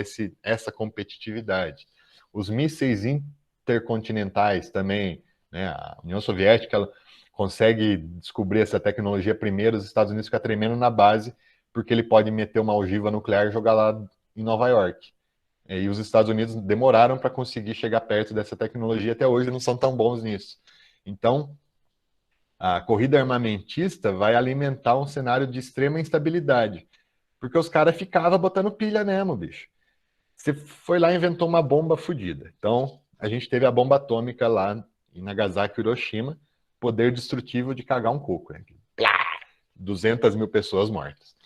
essa competitividade. Os mísseis intercontinentais também, né? A União Soviética consegue descobrir essa tecnologia primeiro, os Estados Unidos ficam tremendo na base, porque ele pode meter uma ogiva nuclear e jogar lá em Nova York. E os Estados Unidos demoraram para conseguir chegar perto dessa tecnologia, até hoje não são tão bons nisso. Então, a corrida armamentista vai alimentar um cenário de extrema instabilidade, porque os caras ficavam botando pilha mesmo, bicho. Você foi lá e inventou uma bomba fodida. Então, a gente teve a bomba atômica lá em Nagasaki e Hiroshima, poder destrutivo de cagar um coco, né? 200 mil pessoas mortas.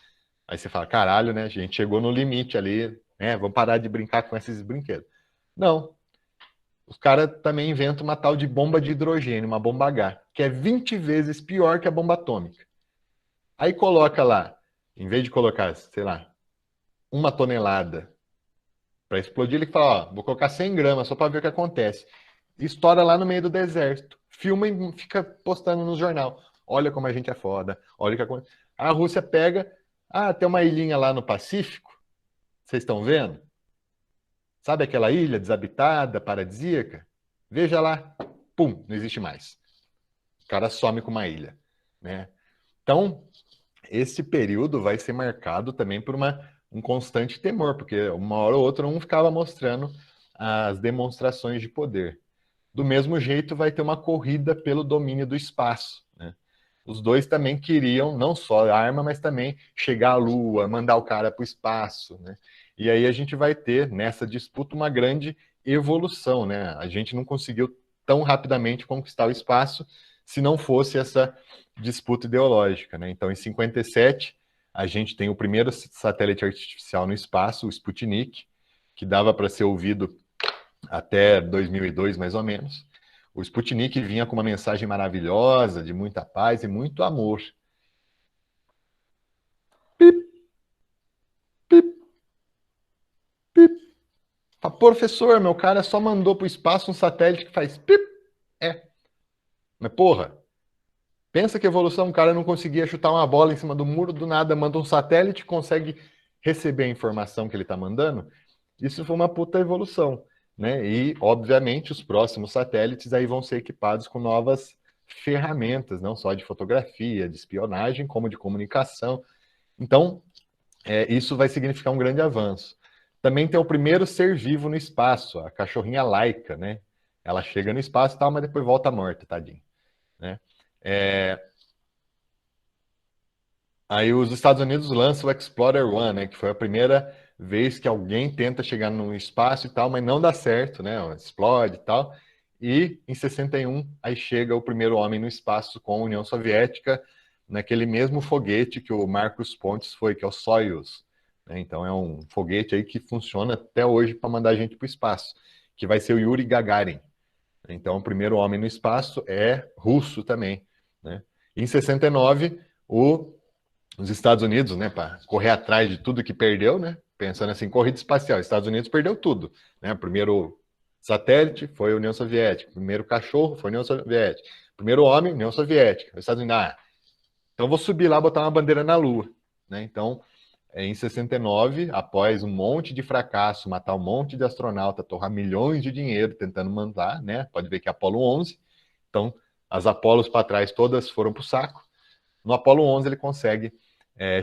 Aí você fala, caralho, né? A gente chegou no limite ali, né? Vamos parar de brincar com esses brinquedos. Não. Os caras também inventam uma tal de bomba de hidrogênio, uma bomba H, que é 20 vezes pior que a bomba atômica. Aí coloca lá, em vez de colocar, sei lá, 1 tonelada para explodir, ele fala, ó, vou colocar 100 gramas só para ver o que acontece. Estoura lá no meio do deserto. Filma e fica postando no jornal. Olha como a gente é foda. Olha o que acontece. A Rússia pega, tem uma ilhinha lá no Pacífico. Vocês estão vendo? Sabe aquela ilha desabitada, paradisíaca? Veja lá. Pum, não existe mais. O cara some com uma ilha, né? Então, esse período vai ser marcado também por um constante temor, porque uma hora ou outra um ficava mostrando as demonstrações de poder. Do mesmo jeito, vai ter uma corrida pelo domínio do espaço, né? Os dois também queriam não só arma, mas também chegar à Lua, mandar o cara para o espaço, né? E aí a gente vai ter, nessa disputa, uma grande evolução, né? A gente não conseguiu tão rapidamente conquistar o espaço se não fosse essa disputa ideológica, né? Então, em 57, a gente tem o primeiro satélite artificial no espaço, o Sputnik, que dava para ser ouvido até 2002, mais ou menos. O Sputnik vinha com uma mensagem maravilhosa, de muita paz e muito amor. Pip, pip, pip. Professor, meu cara só mandou para o espaço um satélite que faz pip. Mas porra, pensa que evolução, um cara não conseguia chutar uma bola em cima do muro, do nada manda um satélite, consegue receber a informação que ele está mandando. Isso foi uma puta evolução, né? E, obviamente, os próximos satélites aí vão ser equipados com novas ferramentas, não só de fotografia, de espionagem, como de comunicação. Então, isso vai significar um grande avanço. Também tem o primeiro ser vivo no espaço, a cachorrinha Laika, né? Ela chega no espaço e tal, mas depois volta morta, tadinho, né? Aí os Estados Unidos lançam o Explorer 1, né? Que foi a primeira vez que alguém tenta chegar no espaço e tal, mas não dá certo, né? Explode e tal. E em 61, aí chega o primeiro homem no espaço com a União Soviética, naquele mesmo foguete que o Marcos Pontes foi, que é o Soyuz, né? Então é um foguete aí que funciona até hoje para mandar a gente para o espaço, que vai ser o Yuri Gagarin. Então o primeiro homem no espaço é russo também, né? Em 69, os Estados Unidos, né, para correr atrás de tudo que perdeu, né? Pensando assim, corrida espacial, Estados Unidos perdeu tudo, né? Primeiro satélite foi a União Soviética, primeiro cachorro foi a União Soviética, primeiro homem, União Soviética. Os Estados Unidos, então vou subir lá, botar uma bandeira na Lua, né? Então, em 69, após um monte de fracasso, matar um monte de astronauta, torrar milhões de dinheiro tentando mandar, né? Pode ver que é Apolo 11. Então, as Apolos para trás todas foram para o saco. No Apolo 11 ele consegue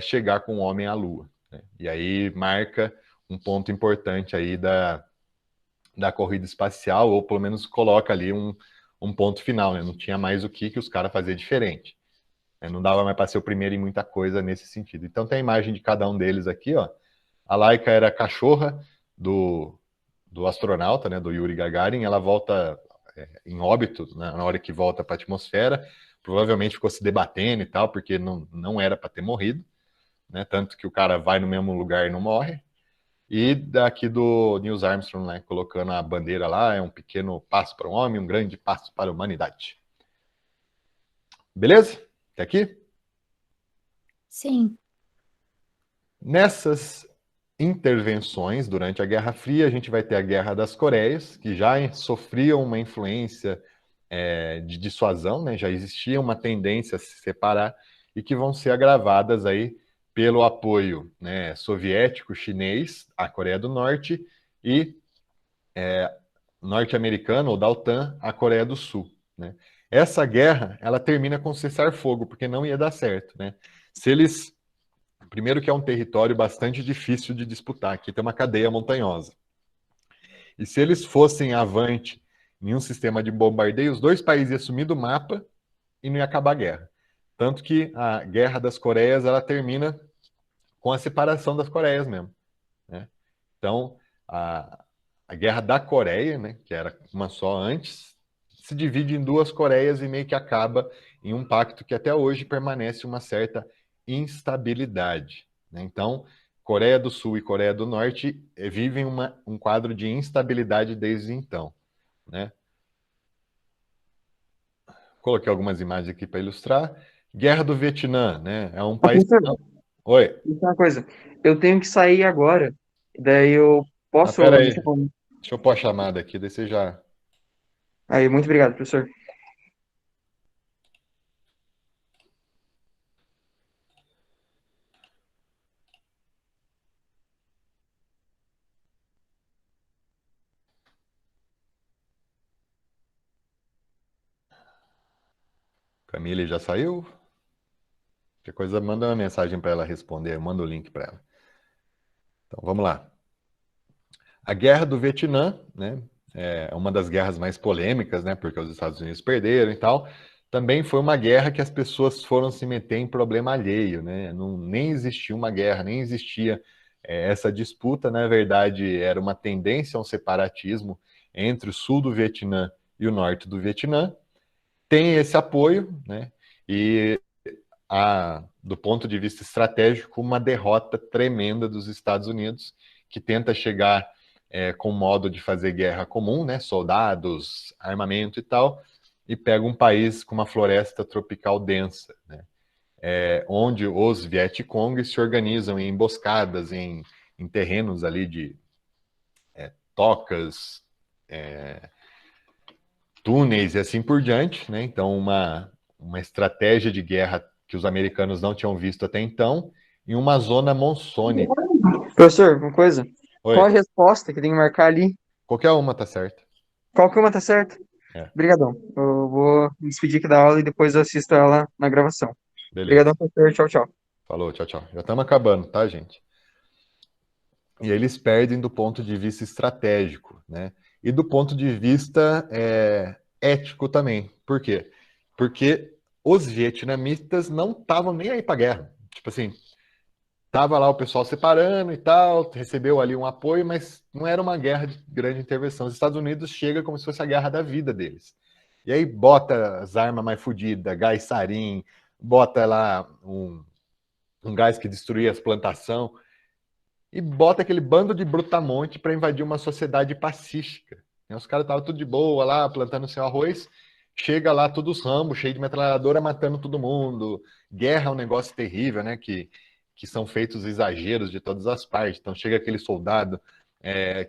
chegar com o homem à Lua, né? E aí marca um ponto importante aí da corrida espacial, ou pelo menos coloca ali um ponto final, né? Não tinha mais o que os caras faziam diferente. Não dava mais para ser o primeiro em muita coisa nesse sentido. Então tem a imagem de cada um deles aqui, ó. A Laika era a cachorra do astronauta, né, do Yuri Gagarin. Ela volta em óbito, né, na hora que volta para a atmosfera. Provavelmente ficou se debatendo e tal, porque não era para ter morrido, né? Tanto que o cara vai no mesmo lugar e não morre. E daqui do Neil Armstrong, né, colocando a bandeira lá, é um pequeno passo para o homem, um grande passo para a humanidade. Beleza? Até aqui? Sim. Nessas intervenções durante a Guerra Fria, a gente vai ter a Guerra das Coreias, que já sofriam uma influência de dissuasão, né? Já existia uma tendência a se separar e que vão ser agravadas aí pelo apoio, né, soviético, chinês, à Coreia do Norte e norte-americano, ou da OTAN, à Coreia do Sul, né? Essa guerra, ela termina com cessar-fogo, porque não ia dar certo, né? Se eles... Primeiro que é um território bastante difícil de disputar, aqui tem uma cadeia montanhosa. E se eles fossem avante em um sistema de bombardeio, os dois países iam sumir do mapa e não ia acabar a guerra. Tanto que a Guerra das Coreias, ela termina com a separação das Coreias mesmo, né? Então, a Guerra da Coreia, né, que era uma só antes, se divide em duas Coreias e meio que acaba em um pacto que até hoje permanece uma certa instabilidade, né? Então, Coreia do Sul e Coreia do Norte vivem um quadro de instabilidade desde então, né? Coloquei algumas imagens aqui para ilustrar. Guerra do Vietnã, né? É um país... Professor, Oi. uma coisa. Eu tenho que sair agora. Daí eu posso. Pera aí. Deixa eu pôr a chamada aqui, daí você já... Aí, muito obrigado, professor. Camille já saiu? Qualquer coisa, manda uma mensagem para ela responder, manda o link para ela. Então, vamos lá. A Guerra do Vietnã, né, é uma das guerras mais polêmicas, né, porque os Estados Unidos perderam e tal. Também foi uma guerra que as pessoas foram se meter em problema alheio, né? Nem existia uma guerra, nem existia essa disputa. Na verdade, era uma tendência a um separatismo entre o sul do Vietnã e o norte do Vietnã. Tem esse apoio, né? E do ponto de vista estratégico, uma derrota tremenda dos Estados Unidos, que tenta chegar com modo de fazer guerra comum, né? Soldados, armamento e tal, e pega um país com uma floresta tropical densa, né? Onde os Vietcongs se organizam em emboscadas, em terrenos ali de tocas, túneis e assim por diante, né? Então, uma estratégia de guerra que os americanos não tinham visto até então, em uma zona monsônica. Professor, uma coisa. Oi. Qual a resposta que tem que marcar ali? Qualquer uma tá certa. Qual que uma tá certa? É, Obrigadão. Eu vou me despedir aqui da aula e depois eu assisto ela na gravação. beleza. Obrigadão, professor. Tchau, tchau. Falou, tchau, tchau. Já estamos acabando, tá, gente? E eles perdem do ponto de vista estratégico, né? E do ponto de vista ético também. Por quê? Porque os vietnamitas não estavam nem aí para guerra. Tipo assim, tava lá o pessoal separando e tal, recebeu ali um apoio, mas não era uma guerra de grande intervenção. Os Estados Unidos chega como se fosse a guerra da vida deles. E aí bota as armas mais fodidas, gás sarin, bota lá um gás que destruía as plantações e bota aquele bando de brutamonte para invadir uma sociedade pacífica. Os caras estavam tudo de boa lá, plantando seu arroz, chega lá todos Rambo, cheio de metralhadora, matando todo mundo. Guerra é um negócio terrível, né? Que são feitos exageros de todas as partes. Então chega aquele soldado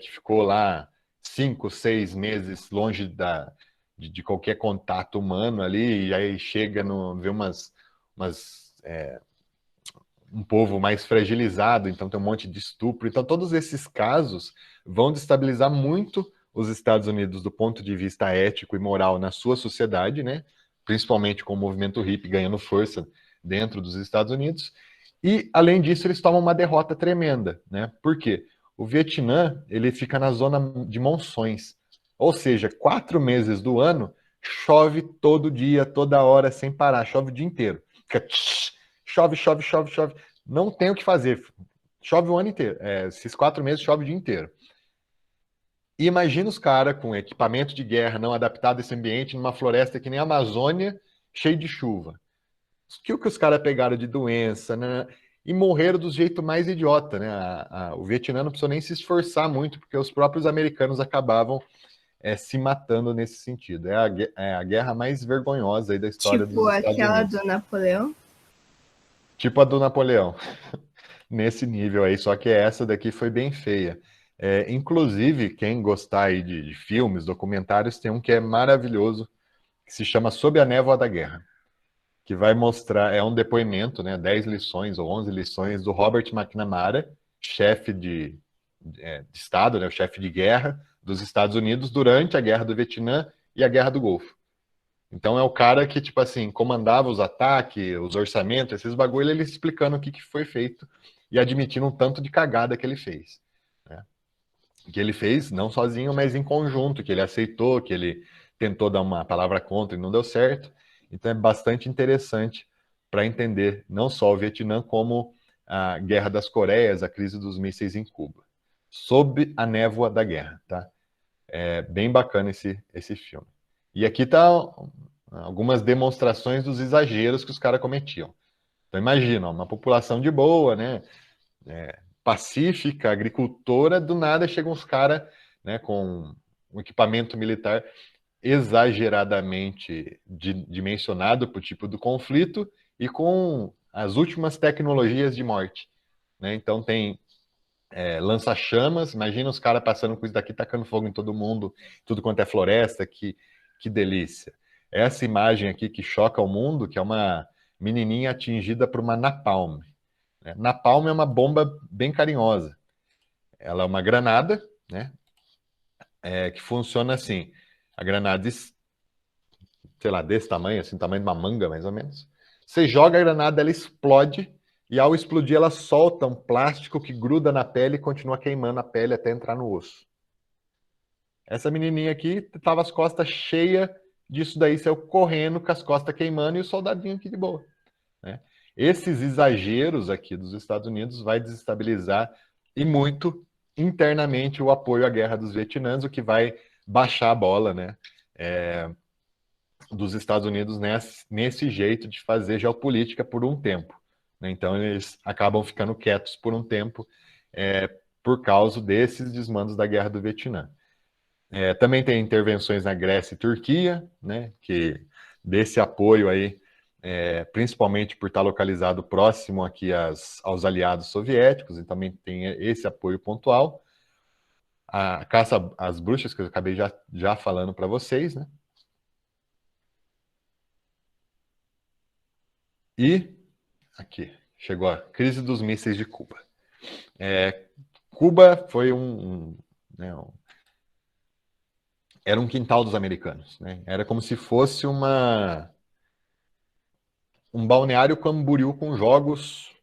que ficou lá 5, 6 meses longe de qualquer contato humano ali, e aí chega no vê um povo mais fragilizado, então tem um monte de estupro. Então, todos esses casos vão destabilizar muito os Estados Unidos do ponto de vista ético e moral na sua sociedade, né? Principalmente com o movimento hippie ganhando força dentro dos Estados Unidos. E, além disso, eles tomam uma derrota tremenda, né? Por quê? O Vietnã, ele fica na zona de monções, ou seja, 4 meses do ano chove todo dia, toda hora, sem parar, chove o dia inteiro. Fica chove, chove, chove, chove. Não tem o que fazer. Chove o ano inteiro. Esses 4 meses chove o dia inteiro. E imagina os caras com equipamento de guerra não adaptado a esse ambiente, numa floresta que nem a Amazônia, cheio de chuva. O que os caras pegaram de doença, né? E morreram do jeito mais idiota, né? O Vietnã não precisou nem se esforçar muito, porque os próprios americanos acabavam se matando nesse sentido. É a guerra mais vergonhosa aí da história Tipo dos Estados aquela Unidos. do Napoleão. Tipo a do Napoleão, nesse nível aí, só que essa daqui foi bem feia. Inclusive, quem gostar aí de filmes, documentários, tem um que é maravilhoso, que se chama Sob a Névoa da Guerra, que vai mostrar, é um depoimento, né, 10 lições ou 11 lições do Robert McNamara, chefe de Estado, né, o chefe de guerra dos Estados Unidos durante a Guerra do Vietnã e a Guerra do Golfo. Então é o cara que, tipo assim, comandava os ataques, os orçamentos, esses bagulho, ele explicando o que foi feito e admitindo um tanto de cagada que ele fez. Né? Que ele fez não sozinho, mas em conjunto, que ele aceitou, que ele tentou dar uma palavra contra e não deu certo. Então é bastante interessante para entender não só o Vietnã, como a Guerra das Coreias, a crise dos mísseis em Cuba. Sob a névoa da guerra, tá? É bem bacana esse filme. E aqui tá algumas demonstrações dos exageros que os caras cometiam. Então imagina, uma população de boa, né, pacífica, agricultora, do nada chegam uns caras, né, com um equipamento militar exageradamente dimensionado para o tipo do conflito e com as últimas tecnologias de morte. Né? Então tem lança-chamas, imagina os caras passando com isso daqui, tacando fogo em todo mundo, tudo quanto é floresta, que delícia. Essa imagem aqui que choca o mundo, que é uma menininha atingida por uma napalm. Né? Napalm é uma bomba bem carinhosa. Ela é uma granada, né? Que funciona assim. A granada, sei lá, desse tamanho, assim, tamanho de uma manga, mais ou menos. Você joga a granada, ela explode, e ao explodir ela solta um plástico que gruda na pele e continua queimando a pele até entrar no osso. Essa menininha aqui tava as costas cheias disso daí, saiu correndo com as costas queimando e o soldadinho aqui de boa. Né? Esses exageros aqui dos Estados Unidos vai desestabilizar e muito internamente o apoio à guerra dos Vietnãs, o que vai baixar a bola, né? Dos Estados Unidos nesse jeito de fazer geopolítica por um tempo. Né? Então eles acabam ficando quietos por um tempo por causa desses desmandos da guerra do Vietnã. Também tem intervenções na Grécia e Turquia, né, que desse apoio aí, principalmente por estar localizado próximo aqui aos aliados soviéticos, e também tem esse apoio pontual. A caça às bruxas, que eu acabei já falando para vocês, né? E aqui, chegou a crise dos mísseis de Cuba. Cuba foi né, era um quintal dos americanos, né? Era como se fosse um balneário Camboriú com jogos,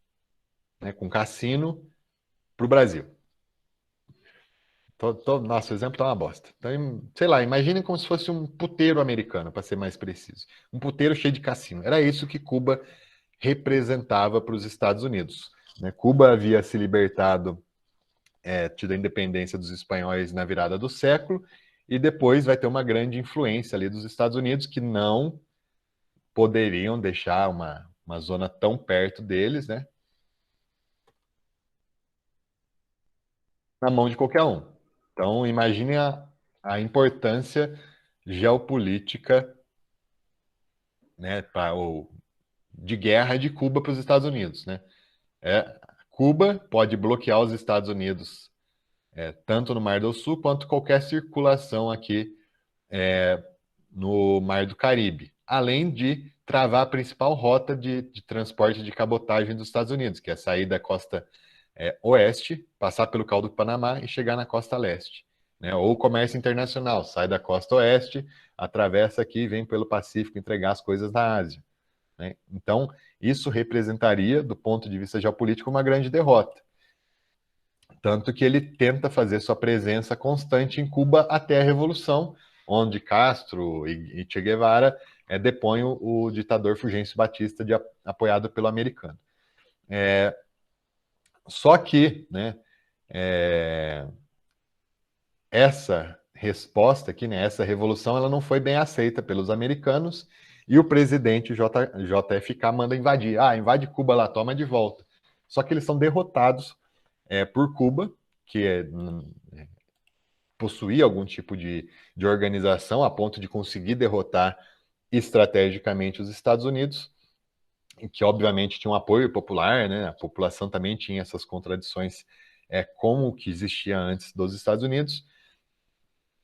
né, com cassino para o Brasil. Nossa, o exemplo tá uma bosta. Então, sei lá, imaginem como se fosse um puteiro americano, para ser mais preciso. Um puteiro cheio de cassino. Era isso que Cuba representava para os Estados Unidos, né? Cuba havia se libertado, tido a independência dos espanhóis na virada do século, e depois vai ter uma grande influência ali dos Estados Unidos, que não poderiam deixar uma zona tão perto deles, né, na mão de qualquer um. Então, imagine a importância geopolítica, né, de guerra de Cuba para os Estados Unidos, né? Cuba pode bloquear os Estados Unidos, tanto no Mar do Sul quanto qualquer circulação aqui no Mar do Caribe, além de travar a principal rota de transporte de cabotagem dos Estados Unidos, que é sair da costa oeste, passar pelo Caldo do Panamá e chegar na costa leste, né? Ou comércio internacional, sai da costa oeste, atravessa aqui, vem pelo Pacífico entregar as coisas da Ásia, né? Então, isso representaria, do ponto de vista geopolítico, uma grande derrota. Tanto que ele tenta fazer sua presença constante em Cuba até a Revolução, onde Castro e Che Guevara depõem o ditador Fulgêncio Batista, apoiado pelo americano. Só que, né, essa resposta aqui, né, essa revolução, ela não foi bem aceita pelos americanos, e o presidente JFK manda invadir. Invade Cuba lá, toma de volta. Só que eles são derrotados por Cuba, que possuía algum tipo de organização a ponto de conseguir derrotar estrategicamente os Estados Unidos, que obviamente tinha um apoio popular, né? A população também tinha essas contradições como o que existia antes dos Estados Unidos.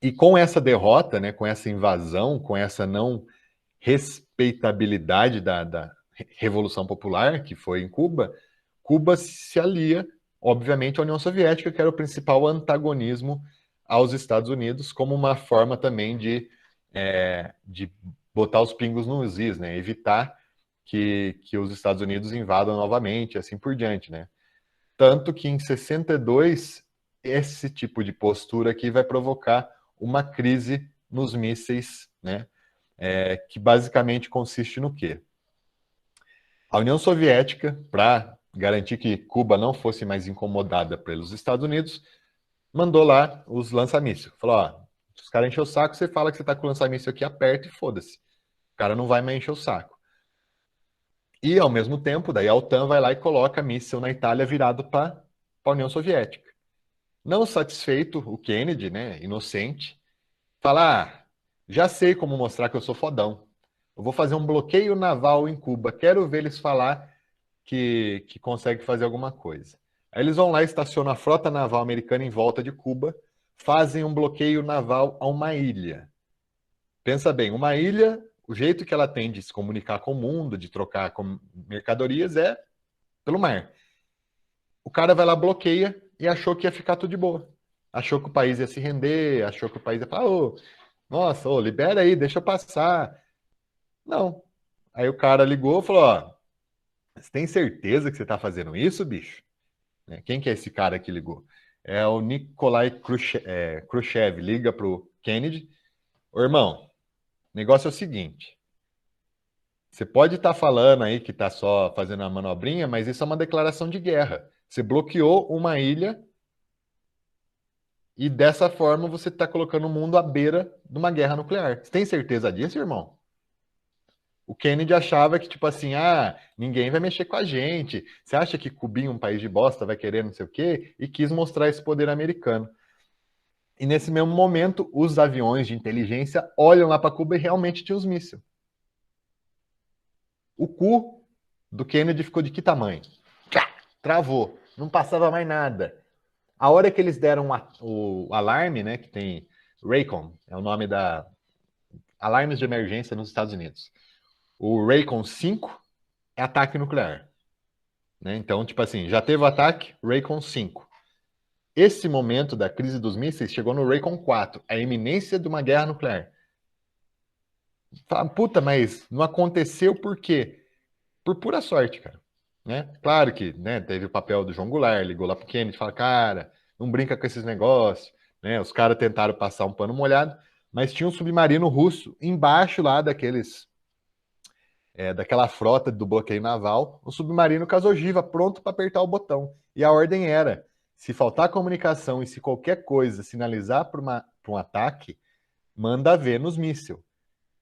E com essa derrota, né, com essa invasão, com essa não respeitabilidade da Revolução Popular, que foi em Cuba, Cuba se alia, obviamente, à União Soviética, que era o principal antagonismo aos Estados Unidos, como uma forma também de botar os pingos nos is, né? Evitar que os Estados Unidos invadam novamente, assim por diante, né? Tanto que em 62, esse tipo de postura aqui vai provocar uma crise nos mísseis, né? Que basicamente consiste no quê? A União Soviética, para garantir que Cuba não fosse mais incomodada pelos Estados Unidos, mandou lá os lança-mísseis. Falou, se os caras enchem o saco, você fala que você está com o lança-míssil aqui, aperta e foda-se. O cara não vai mais encher o saco. E, ao mesmo tempo, daí a OTAN vai lá e coloca míssil na Itália virado para a União Soviética. Não satisfeito, o Kennedy, né, inocente, fala, já sei como mostrar que eu sou fodão. Eu vou fazer um bloqueio naval em Cuba. Quero ver eles falar que consegue fazer alguma coisa. Aí eles vão lá, estacionam a frota naval americana em volta de Cuba, fazem um bloqueio naval a uma ilha. Pensa bem, uma ilha, o jeito que ela tem de se comunicar com o mundo, de trocar com mercadorias é pelo mar. O cara vai lá, bloqueia e achou que ia ficar tudo de boa. Achou que o país ia se render, achou que o país ia falar, nossa, libera aí, deixa eu passar. Não. Aí o cara ligou e falou, você tem certeza que você está fazendo isso, bicho? Quem que é esse cara que ligou? É o Nikolai Khrushchev, liga pro Kennedy. Ô, irmão, o negócio é o seguinte, você pode estar falando aí que está só fazendo uma manobrinha, mas isso é uma declaração de guerra. Você bloqueou uma ilha e dessa forma você está colocando o mundo à beira de uma guerra nuclear. Você tem certeza disso, irmão? O Kennedy achava que, tipo assim, ninguém vai mexer com a gente. Você acha que Cubinha, um país de bosta, vai querer não sei o quê? E quis mostrar esse poder americano. E nesse mesmo momento, os aviões de inteligência olham lá para Cuba e realmente tinha os mísseis. O cu do Kennedy ficou de que tamanho? Travou. Não passava mais nada. A hora que eles deram o alarme, né, que tem Raycom, é o nome da alarmes de emergência nos Estados Unidos. O Raycom 5 é ataque nuclear. Né? Então, tipo assim, já teve o ataque, Raycom 5. esse momento da crise dos mísseis chegou no Raycon 4, a iminência de uma guerra nuclear. Fala, puta, mas não aconteceu por quê? Por pura sorte, cara. Né? Claro que, né, teve o papel do João Goulart, ligou lá pro Kennedy e fala, cara, não brinca com esses negócios. Né? Os caras tentaram passar um pano molhado, mas tinha um submarino russo embaixo lá daquela frota do bloqueio naval, um submarino com as ogivas pronto para apertar o botão. E a ordem era, se faltar comunicação e se qualquer coisa sinalizar para um ataque, manda ver nos mísseis.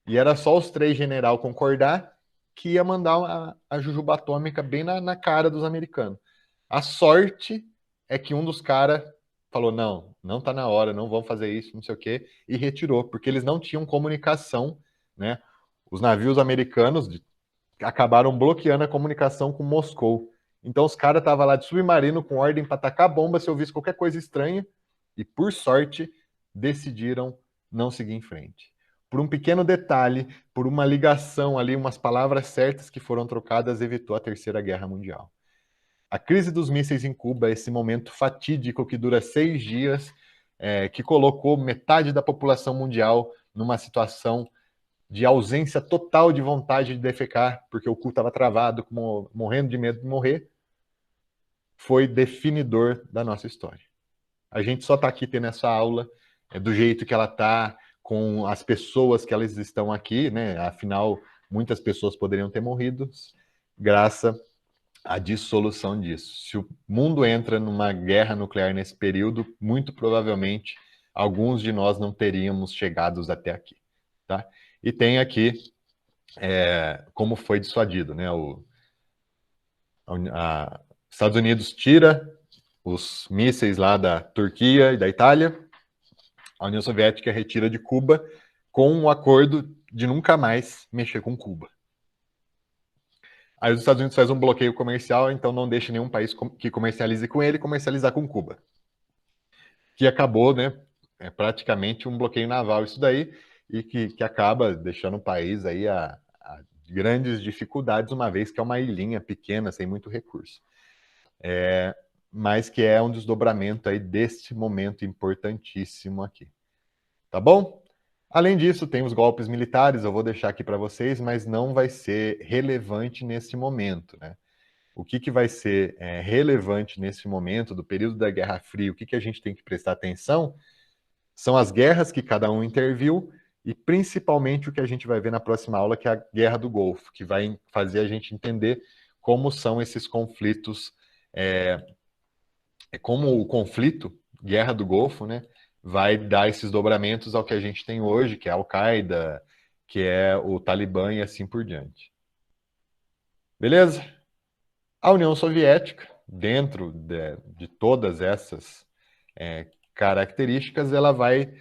E era só os 3 general concordar que ia mandar a jujuba atômica bem na cara dos americanos. A sorte é que um dos caras falou, não tá na hora, não vamos fazer isso, não sei o quê, e retirou, porque eles não tinham comunicação, né? Os navios americanos acabaram bloqueando a comunicação com Moscou. Então os caras estavam lá de submarino com ordem para atacar bomba se ouvisse qualquer coisa estranha, e por sorte decidiram não seguir em frente. Por um pequeno detalhe, por uma ligação ali, umas palavras certas que foram trocadas, evitou a Terceira Guerra Mundial. A crise dos mísseis em Cuba, esse momento fatídico que dura 6 dias, que colocou metade da população mundial numa situação de ausência total de vontade de defecar, porque o cu estava travado, morrendo de medo de morrer, foi definidor da nossa história. A gente só está aqui tendo essa aula do jeito que ela está, com as pessoas que elas estão aqui, né? Afinal, muitas pessoas poderiam ter morrido, graças à dissolução disso. Se o mundo entra numa guerra nuclear nesse período, muito provavelmente alguns de nós não teríamos chegado até aqui, tá? E tem aqui como foi dissuadido, né? Estados Unidos tira os mísseis lá da Turquia e da Itália, a União Soviética retira de Cuba com um acordo de nunca mais mexer com Cuba. Aí os Estados Unidos fazem um bloqueio comercial, então não deixa nenhum país que comercialize com ele comercializar com Cuba. Que acabou, né, praticamente um bloqueio naval isso daí, e que acaba deixando o país aí a grandes dificuldades, uma vez que é uma ilhinha pequena, sem muito recurso. Mas que é um desdobramento aí deste momento importantíssimo aqui. Tá bom? Além disso, tem os golpes militares, eu vou deixar aqui para vocês, mas não vai ser relevante nesse momento, né? O que vai ser relevante nesse momento, do período da Guerra Fria, o que a gente tem que prestar atenção, são as guerras que cada um interviu, e principalmente o que a gente vai ver na próxima aula, que é a Guerra do Golfo, que vai fazer a gente entender como são esses conflitos, como o conflito, Guerra do Golfo, né, vai dar esses dobramentos ao que a gente tem hoje, que é a Al-Qaeda, que é o Talibã e assim por diante. Beleza? A União Soviética, dentro de todas essas características, ela vai,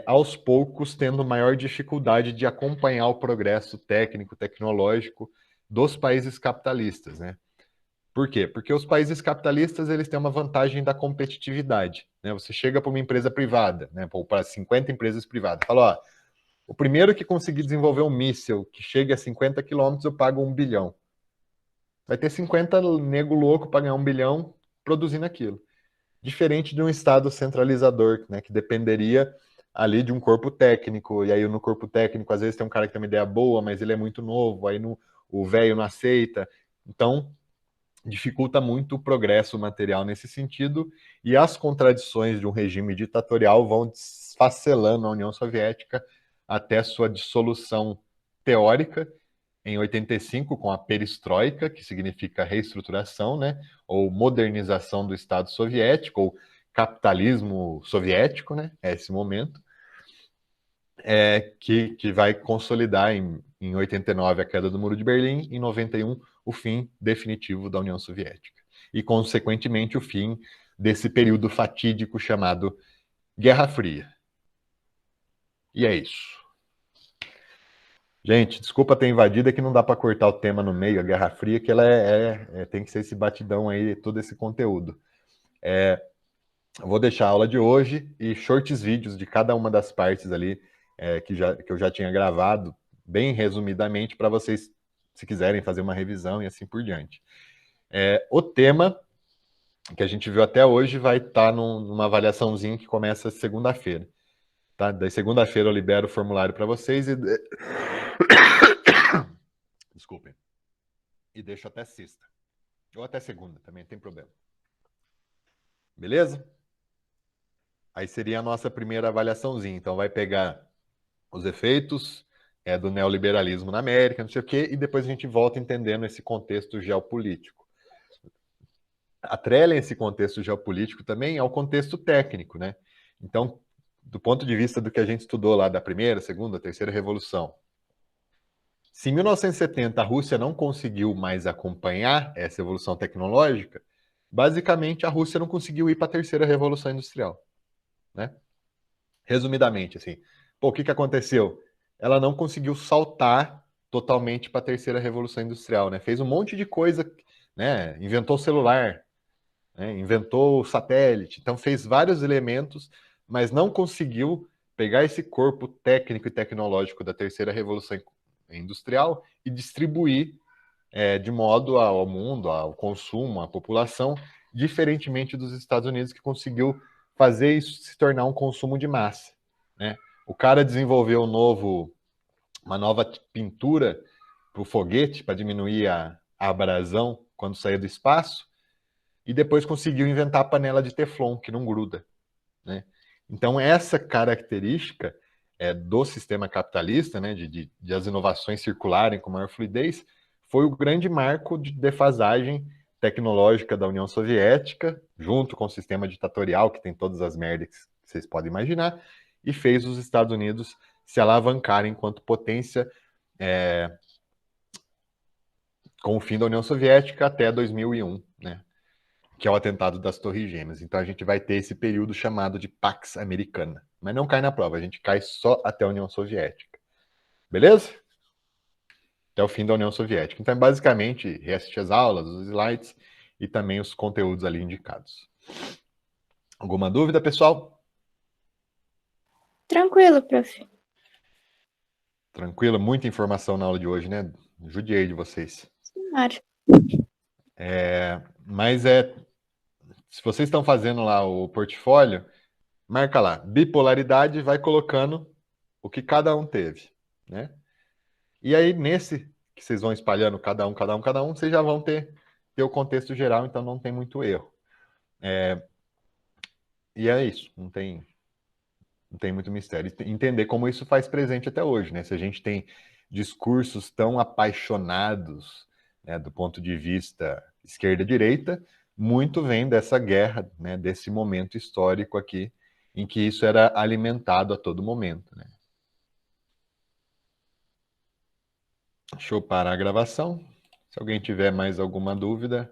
aos poucos, tendo maior dificuldade de acompanhar o progresso técnico, tecnológico dos países capitalistas, né? Por quê? Porque os países capitalistas eles têm uma vantagem da competitividade, né? Você chega para uma empresa privada, né, ou para 50 empresas privadas, fala, ó, o primeiro que conseguir desenvolver um míssil que chegue a 50 quilômetros, eu pago 1 bilhão. Vai ter 50 nego louco para ganhar 1 bilhão produzindo aquilo. Diferente de um Estado centralizador, né, que dependeria ali de um corpo técnico, e aí no corpo técnico às vezes tem um cara que tem uma ideia boa, mas ele é muito novo, aí o velho não aceita. Então, dificulta muito o progresso material nesse sentido, e as contradições de um regime ditatorial vão desfacelando a União Soviética até sua dissolução teórica, em 85, com a perestroika, que significa reestruturação, né, ou modernização do Estado soviético, ou capitalismo soviético, né, é esse momento, que vai consolidar em 89 a queda do Muro de Berlim, em 91 o fim definitivo da União Soviética. E, consequentemente, o fim desse período fatídico chamado Guerra Fria. E é isso. Gente, desculpa ter invadido, é que não dá para cortar o tema no meio, a Guerra Fria, que ela tem que ser esse batidão aí, todo esse conteúdo. Eu vou deixar a aula de hoje e shorts vídeos de cada uma das partes ali que eu já tinha gravado, bem resumidamente, para vocês, se quiserem fazer uma revisão e assim por diante. O tema que a gente viu até hoje vai estar numa avaliaçãozinha que começa segunda-feira. Tá? Daí segunda-feira eu libero o formulário para vocês e... Desculpem. E deixo até sexta. Ou até segunda, também não tem problema. Beleza? Aí seria a nossa primeira avaliaçãozinha. Então vai pegar os efeitos do neoliberalismo na América, não sei o quê, e depois a gente volta entendendo esse contexto geopolítico. Atrelem esse contexto geopolítico também ao contexto técnico, né? Então, do ponto de vista do que a gente estudou lá da primeira, segunda, terceira revolução, se em 1970 a Rússia não conseguiu mais acompanhar essa evolução tecnológica, basicamente a Rússia não conseguiu ir para a terceira revolução industrial, né? Resumidamente, assim, pô, o que aconteceu? Ela não conseguiu saltar totalmente para a terceira revolução industrial, né? Fez um monte de coisa, né? Inventou o celular, né? Inventou o satélite, então fez vários elementos, mas não conseguiu pegar esse corpo técnico e tecnológico da terceira revolução industrial e distribuir de modo ao mundo, ao consumo, à população, diferentemente dos Estados Unidos, que conseguiu fazer isso se tornar um consumo de massa, né? O cara desenvolveu uma nova pintura para o foguete, para diminuir a abrasão quando saía do espaço, e depois conseguiu inventar a panela de Teflon, que não gruda, né? Então, essa característica do sistema capitalista, né, de as inovações circularem com maior fluidez, foi o grande marco de defasagem tecnológica da União Soviética, junto com o sistema ditatorial, que tem todas as merdas que vocês podem imaginar, e fez os Estados Unidos se alavancarem enquanto potência com o fim da União Soviética até 2001, né, que é o atentado das Torres Gêmeas. Então a gente vai ter esse período chamado de Pax Americana. Mas não cai na prova, a gente cai só até a União Soviética. Beleza? Até o fim da União Soviética. Então, basicamente, reassistir as aulas, os slides e também os conteúdos ali indicados. Alguma dúvida, pessoal? Tranquilo, prof. Tranquilo? Muita informação na aula de hoje, né? Judiei de vocês. Senhora. Mas se vocês estão fazendo lá o portfólio, marca lá, bipolaridade, vai colocando o que cada um teve, né? E aí, nesse que vocês vão espalhando cada um, vocês já vão ter o contexto geral, então não tem muito erro. E é isso, não tem muito mistério. Entender como isso faz presente até hoje, né? Se a gente tem discursos tão apaixonados, né, do ponto de vista esquerda-direita, muito vem dessa guerra, né, desse momento histórico aqui, em que isso era alimentado a todo momento, né? Deixa eu parar a gravação. Se alguém tiver mais alguma dúvida,